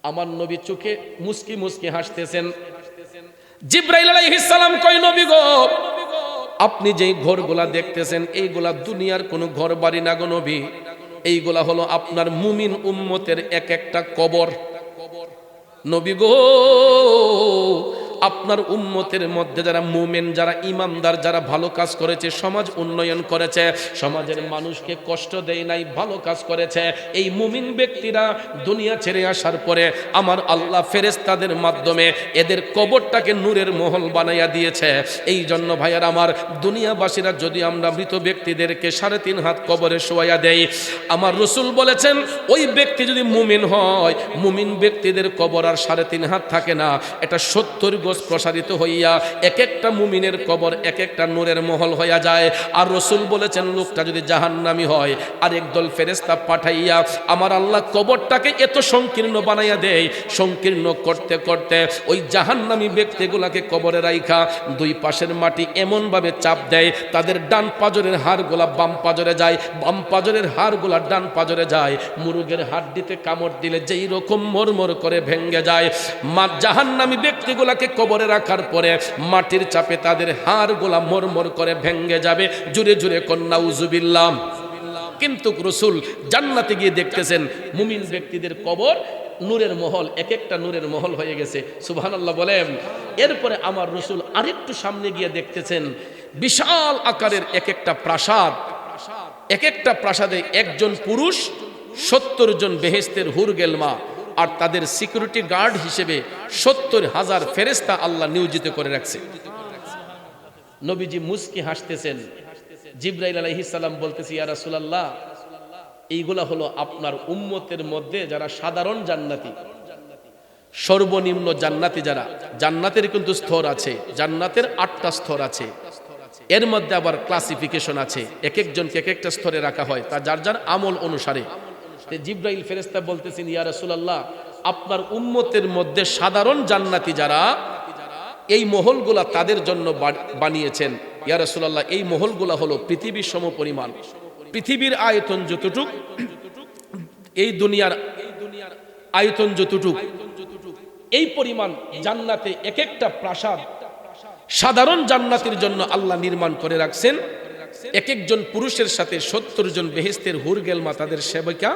আমার নবী চোখে মুস্কি মুস্কি হাসতেছেন। জিবরাইল আলাইহিস সালাম কয়, নবী গো, আপনি যেই ঘরগুলা দেখতেছেন এইগুলা দুনিয়ার কোনো ঘর বাড়ি না গো নবী, এইগুলা হলো আপনার মুমিন উম্মতের এক একটা কবর। নবী গো, আপনার উম্মতের মধ্যে যারা মুমিন, যারা ইমানদার, যারা ভালো কাজ করেছে, সমাজ উন্নয়ন করেছে, সমাজের মানুষকে কষ্ট দেয় নাই, ভালো কাজ করেছে, এই মুমিন ব্যক্তিরা দুনিয়া ছেড়ে আসার পরে আমার আল্লাহ ফেরেশতাদের মাধ্যমে এদের কবরটাকে নূরের মহল বানাইয়া দিয়েছে। এই জন্য ভাইয়ার আমার, দুনিয়াবাসীরা যদি আমরা মৃত ব্যক্তিদেরকে 3.5 হাত কবরে শোয়াইয়া দেই, আমার রাসূল বলেছেন ওই ব্যক্তি যদি মুমিন হয়, মুমিন ব্যক্তিদের কবর আর 3.5 হাত থাকে না, এটা 70 গজ প্রসারিত হইয়া এক একটা মুমিনের কবর এক একটা নূরের মহল হইয়া যায়। আর রাসূল বলেছেন লোকটা যদি জাহান্নামী হয়, আর একদল ফেরেশতা পাঠাইয়া আমার আল্লাহ কবরটাকে এত সংকীর্ণ বানাইয়া দেয়, সংকীর্ণ করতে করতে ওই জাহান্নামী ব্যক্তিগুলাকে কবরে রাইখা দুই পাশের মাটি এমন ভাবে চাপ দেয়, তাদের ডান পাজরের হাড়গুলা বাম পাজরে যায়, বাম পাজরের হাড়গুলা ডান পাজরে যায়। মুরগের হাড্ডিতে কামড় দিলে যেই রকম মরমর করে ভেঙে যায়, জাহান্নামী ব্যক্তিগুলাকে কবরে রাখার পরে মাটির চাপে তাদের হাড়গুলা মরমর করে ভেঙে যাবে। জুরে জুরে কন্যা উজুবিল্লাহ। কিন্তু রাসূল জান্নাতে গিয়ে দেখতেছেন মুমিন ব্যক্তিদের কবর নূরের মহল, এক একটা নূরের মহল হয়ে গেছে। সুবহানাল্লাহ বলেন। এরপরে আমার রাসূল আরেকটু সামনে গিয়ে দেখতেছেন বিশাল আকারের এক একটা প্রাসাদ, এক একটা প্রাসাদে একজন পুরুষ 70 জন বেহেশতের হুর গেলমা আর তাদের সিকিউরিটি গার্ড হিসেবে 70,000 ফেরেশতা আল্লাহ নিয়োজিত করে রাখছে। নবীজি মুস্কি হাসতেছেন। জিবরাইল আলাইহিস সালাম বলতেছে, ইয়া রাসূলুল্লাহ, এইগুলা হলো আপনার উম্মতের মধ্যে যারা সাধারণ জান্নাতি, সর্বনিম্ন জান্নাতি যারা, জান্নাতের কিন্তু স্তর আছে, জান্নাতের 8টা স্তর আছে, এর মধ্যে আবার ক্লাসিফিকেশন আছে, এক একজনকে এক একটা স্তরে রাখা হয় তা যার যার আমল অনুসারে। জিবরাইল ফেরেশতা বলতেছেন, ইয়া রাসূলুল্লাহ, আপনার উম্মতের মধ্যে সাধারণ জান্নাতি যারা, এই মহলগুলা তাদের জন্য বানিয়েছেন। ইয়া রাসূলুল্লাহ, এই মহলগুলা হলো পৃথিবীর সমপরিমাণ, পৃথিবীর আয়তন যতটুক, এই দুনিয়ার আয়তন যতটুক, এই পরিমাণ জান্নাতে এক একটা প্রাসাদ সাধারণ জান্নাতের জন্য আল্লাহ নির্মাণ করে রাখছেন। এক একজন পুরুষের সাথে 70 জন বেহেশতের হুর গেলমা তাদের সেবিকা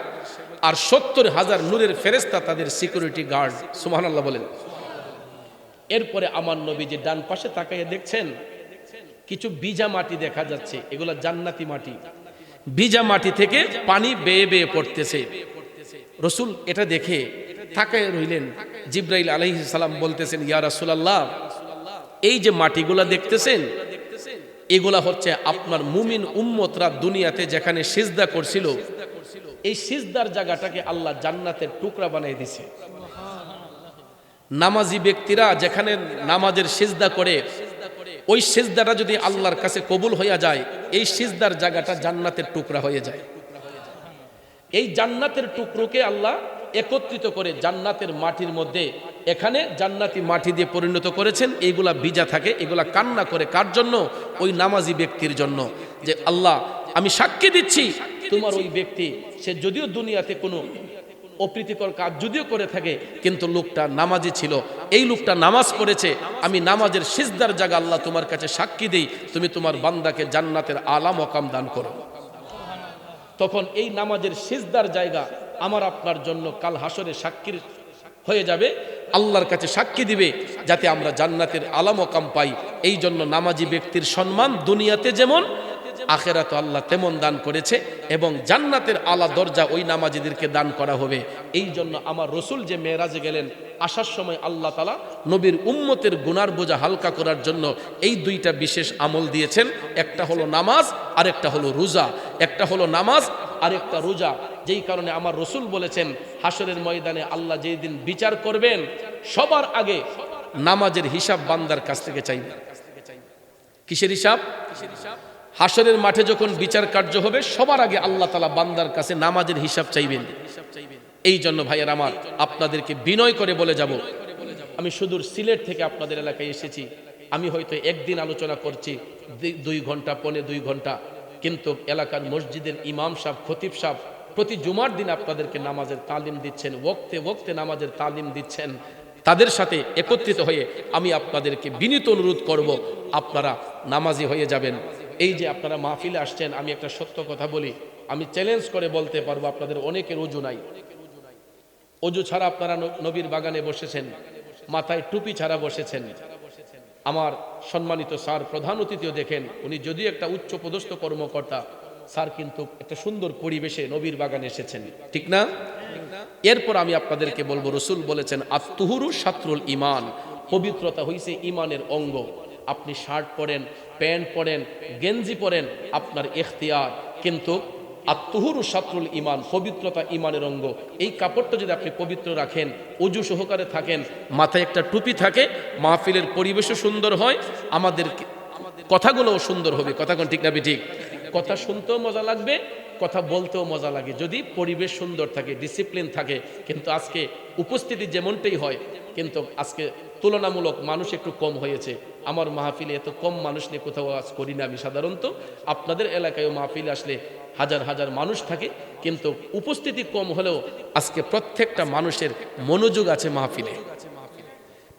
আর 70,000 নূরের ফেরেশতা তাদের সিকিউরিটি গার্ড। সুবহানাল্লাহ বলেন। এরপরে আমার নবী যে ডান পাশে তাকাইয়ে দেখছেন কিছু ভিজা মাটি দেখা যাচ্ছে, এগুলা জান্নাতি মাটি, ভিজা মাটি থেকে পানি বেয়ে বেয়ে পড়তেছে। রাসূল এটা দেখে তাকায় রইলেন। জিবরাইল আলাইহিস সালাম বলতেছেন, ইয়া রাসূলুল্লাহ, এই যে মাটিগুলা দেখতেছেন এগুলা হচ্ছে আপনার মুমিন উম্মতরা দুনিয়াতে যেখানে সিজদা করছিল, এই সিজদার জায়গাটাকে আল্লাহ জান্নাতের টুকরা বানিয়ে দিয়েছে। নামাজি ব্যক্তিরা যেখানে নামাজের সিজদা করে, ওই সিজদাটা যদি আল্লাহর কাছে কবুল হইয়া যায়, এই সিজদার জায়গাটা জান্নাতের টুকরা হয়ে যায়। এই জান্নাতের টুকরোকে আল্লাহ একত্রিত করে জান্নাতের মাটির মধ্যে, এখানে জান্নাতি মাটি দিয়ে পরিণত করেছেন। এইগুলা ভিজা থাকে, এগুলা কান্না করে কার জন্য? ওই নামাজি ব্যক্তির জন্য, যে আল্লাহ আমি সাক্ষী দিচ্ছি তোমার ওই ব্যক্তি সে যদিও দুনিয়াতে কোনো অপ্রীতিকর কাজ যদিও করে থাকে, কিন্তু লোকটা নামাজি ছিল, এই লোকটা নামাজ পড়েছে, আমি নামাজের সিজদার জায়গা আল্লাহ তোমার কাছে সাক্ষী দেই, তুমি তোমার বান্দাকে জান্নাতের আলা মকাম দান করো। তখন এই নামাজের সিজদার জায়গা আমার আপনার জন্য কাল হাসরে সাক্ষীর হয়ে যাবে, আল্লাহর কাছে সাক্ষী দিবে, যাতে আমরা জান্নাতের আলা মকাম পাই। এই জন্য নামাজি ব্যক্তির সম্মান দুনিয়াতে যেমন, আখেরাতে আল্লাহ তেমন দান করেছে, এবং জান্নাতের আলা দরজা ওই নামাজিদেরকে দান করা হবে। এই জন্য আমার রসুল যে মেরাজে গেলেন, আসার সময় আল্লাহ তাআলা নবীর উম্মতের গুনার বোঝা হালকা করার জন্য এই দুইটা বিশেষ আমল দিয়েছেন। একটা হলো নামাজ, আর একটা হলো রোজা। একটা হলো নামাজ, আর একটা রোজা। যেই কারণে আমার রসুল বলেছেন, হাসরের ময়দানে আল্লাহ যেই দিন বিচার করবেন, সবার আগে নামাজের হিসাব বান্দার কাছ থেকে চাইবেন। কিসের হিসাব? হাসরের মাঠে যখন বিচার কার্য হবে, সবার আগে আল্লাহ তাআলা বান্দার কাছে নামাজের হিসাব চাইবেন। এই জন্য ভাইয়ের আমার, আপনাদেরকে বিনয় করে বলে যাব, আমি সুদূর সিলেট থেকে আপনাদের এলাকায় এসেছি। আমি হয়তো একদিন আলোচনা করছি 2 ঘন্টা, পৌনে 2 ঘন্টা, কিন্তু এলাকার মসজিদের ইমাম সাহেব, খতিব সাহেব প্রতি জুমার দিন আপনাদেরকে নামাজের তালিম দিচ্ছেন, ওক্তে ওক্তে নামাজের তালিম দিচ্ছেন। তাদের সাথে একত্রিত হয়ে আমি আপনাদেরকে বিনীত অনুরোধ করব, আপনারা নামাজি হয়ে যাবেন। এই যে আপনারা মাহফিলে আসছেন, আমি একটা সত্য কথা বলি, আমি চ্যালেঞ্জ করে বলতে পারবো, আপনাদের অনেকের অজু নাই। অজু ছাড়া আপনারা নবীর বাগানে বসেছেন, মাথায় টুপি ছাড়া বসেছেন। আমার সম্মানিত স্যার প্রধান অতিথিও দেখেন, উনি যদিও একটা উচ্চ পদস্থ কর্মকর্তা, স্যার কিন্তু একটা সুন্দর পরিবেশে নবীর বাগানে এসেছেন, ঠিক না? এরপর আমি আপনাদেরকে বলবো, রসুল বলেছেন আত্তুহুরু শাত্রুল ইমান, পবিত্রতা হইছে ইমানের অঙ্গ। আপনি শার্ট পরেন, প্যান্ট পরেন, গেঞ্জি পরেন, আপনার ইখতিয়ার, কিন্তু আত্তুহুরু শাত্রুল ইমান, পবিত্রতা ইমানের অঙ্গ। এই কাপড়টা যদি আপনি পবিত্র রাখেন, অজু সহকারে থাকেন, মাথায় একটা টুপি থাকে, মাহফিলের পরিবেশও সুন্দর হয়, আমাদের কথাগুলোও সুন্দর হবে। কথা কোন ঠিক না ঠিক? কথা শুনতেও মজা লাগবে, কথা বলতেও মজা লাগে, যদি পরিবেশ সুন্দর থাকে, ডিসিপ্লিন থাকে। কিন্তু আজকে উপস্থিতি যেমনটাই হয়, কিন্তু আজকে তুলনামূলক মানুষ একটু কম হয়েছে। আমার মাহফিলে এত কম মানুষ নিয়ে কোথাও আজ করি না আমি সাধারণত। আপনাদের এলাকায়ও মাহফিলে আসলে হাজার হাজার মানুষ থাকে, কিন্তু উপস্থিতি কম হলেও আজকে প্রত্যেকটা মানুষের মনোযোগ আছে মাহফিলে,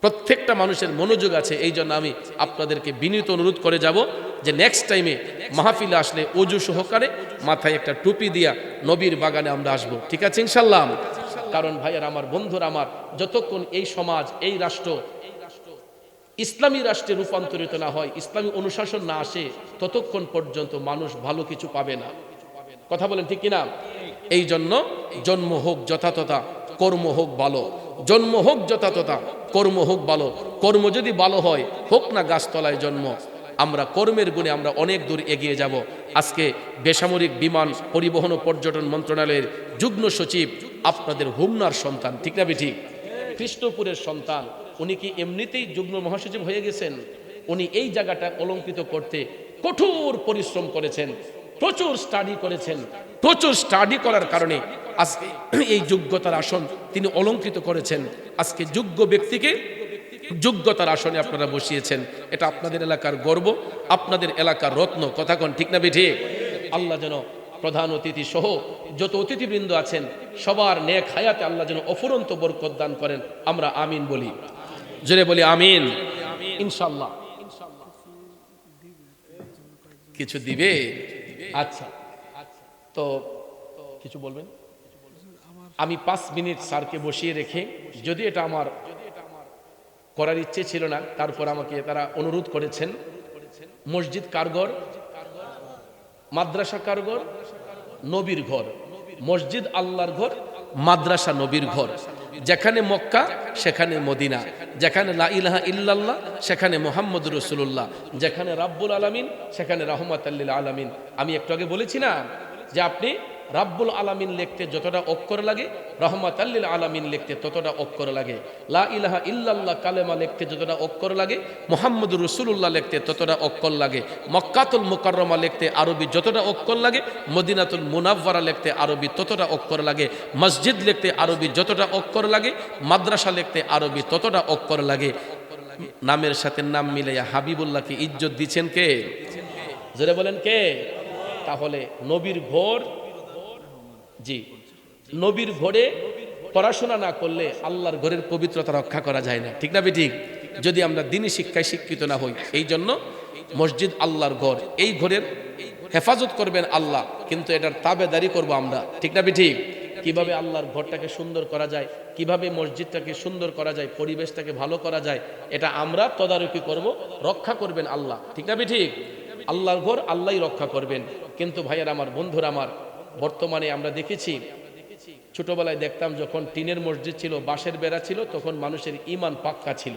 প্রত্যেকটা মানুষের মনোযোগ আছে। এই জন্য আমি আপনাদেরকে বিনীত অনুরোধ করে যাব যে নেক্সট টাইমে মাহফিলে আসলে অজু সহকারে মাথায় একটা টুপি দিয়া নবীর বাগানে আমরা আসবো, ঠিক আছে ইনশাল্লাহ? কারণ ভাইয়ার আমার, বন্ধুরা আমার, যতক্ষণ এই সমাজ, এই রাষ্ট্র ইসলামী রাষ্ট্রে রূপান্তরিত না হয়, ইসলামী অনুশাসন না আসে, ততক্ষণ পর্যন্ত মানুষ ভালো কিছু পাবে না। কথা বলেন ঠিক কিনা? এই জন্য জন্ম হোক যথাতথা, কর্ম হোক ভালো। জন্ম হোক যথাতথা, কর্ম হোক ভালো। কর্ম যদি ভালো হয়, হোক না গাছতলায় জন্ম, আমরা কর্মের গুণে আমরা অনেক দূর এগিয়ে যাব। আজকে বেসামরিক বিমান পরিবহন ও পর্যটন মন্ত্রণালয়ের যুগ্ম সচিব আপনাদের হোমনার সন্তান, ঠিক না ঠিক? কৃষ্ণপুরের সন্তান। উনি কি এমনিতেই যুগ্ম মহাসচিব হয়ে গেছেন? উনি এই জায়গাটা অলঙ্কৃত করতে কঠোর পরিশ্রম করেছেন, প্রচুর স্টাডি করেছেন। প্রচুর স্টাডি করার কারণে আজকে এই যোগ্যতার আসন তিনি অলঙ্কৃত করেছেন। আজকে যোগ্য ব্যক্তিকে যোগ্যতার আসনে আপনারা বসিয়েছেন। এটা আপনাদের এলাকার গর্ব, আপনাদের এলাকার রত্ন। কথা কোন ঠিক না ঠিক? আল্লাহ যেন প্রধান অতিথি সহ যত অতিথিবৃন্দ আছেন সবার নেক হায়াতে আল্লাহ যেন অফুরন্ত বরকত দান করেন। আমরা আমিন বলি, জোরে বলি আমিন। ইনশাআল্লাহ কিছু দিবে। আচ্ছা, তো কিছু বলবেন? আমি 5 মিনিট স্যারকে বসিয়ে রেখে, যদি এটা আমার করার ইচ্ছে ছিল না, তারপর আমাকে তারা অনুরোধ করেছেন। মসজিদ কারগর, মাদ্রাসা কারগর, নবীর ঘর। মসজিদ আল্লাহর ঘর, মাদ্রাসা নবীর ঘর। যেখানে মক্কা সেখানে মদিনা, যেখানে লা ইলাহা ইল্লাল্লাহ সেখানে মুহাম্মদুর রাসূলুল্লাহ, যেখানে রাব্বুল আলামিন সেখানে রাহমাতাল লিল আলামিন। আমি একটু আগে বলেছি না যে আপনি রাব্বুল আলামিন লিখতে যতটা অক্ষর লাগে, রাহমাতাল লিল আলামিন লিখতে ততটা অক্ষর লাগে। লা ইলাহা ইল্লাল্লাহ কালেমা লিখতে যতটা অক্ষর লাগে, মুহাম্মদুর রাসূলুল্লাহ লিখতে ততটা অক্ষর লাগে। মক্কাতুল মুকাররমা লিখতে আরবি যতটা অক্ষর লাগে, মদিনাতুল মুনাওয়ারা লিখতে আরবি ততটা অক্ষর লাগে। মসজিদ লিখতে আরবি যতটা অক্ষর লাগে, মাদ্রাসা লিখতে আরবি ততটা অক্ষর লাগে। নামের সাথে নাম মিলাইয়া হাবিবুল্লাহকে ইজ্জত দিচ্ছেন কে? জোরে বলেন কে? তাহলে নবীর ঘর, জি, নবীর ঘরে পড়াশোনা না করলে আল্লাহর ঘরের পবিত্রতা রক্ষা করা যায় না, ঠিক না ঠিক? যদি আমরা দিনী শিক্ষায় শিক্ষিত না হই। এই জন্য মসজিদ আল্লাহর ঘর, এই ঘরের হেফাজত করবেন আল্লাহ, কিন্তু এটার তাবেদারি করব আমরা, ঠিক না ঠিক? কিভাবে আল্লাহর ঘরটাকে সুন্দর করা যায়, কিভাবে মসজিদটাকে সুন্দর করা যায়, পরিবেশটাকে ভালো করা যায়, এটা আমরা তদারকি করব, রক্ষা করবেন আল্লাহ, ঠিক না ঠিক? আল্লাহর ঘর আল্লাহই রক্ষা করবেন। কিন্তু ভাইয়ের আমার, বন্ধুরা আমার, বর্তমানে আমরা দেখেছি, ছোটবেলায় দেখতাম যখন টিনের মসজিদ ছিল, বাঁশের বেড়া ছিল, তখন মানুষের ঈমান পাক্কা ছিল,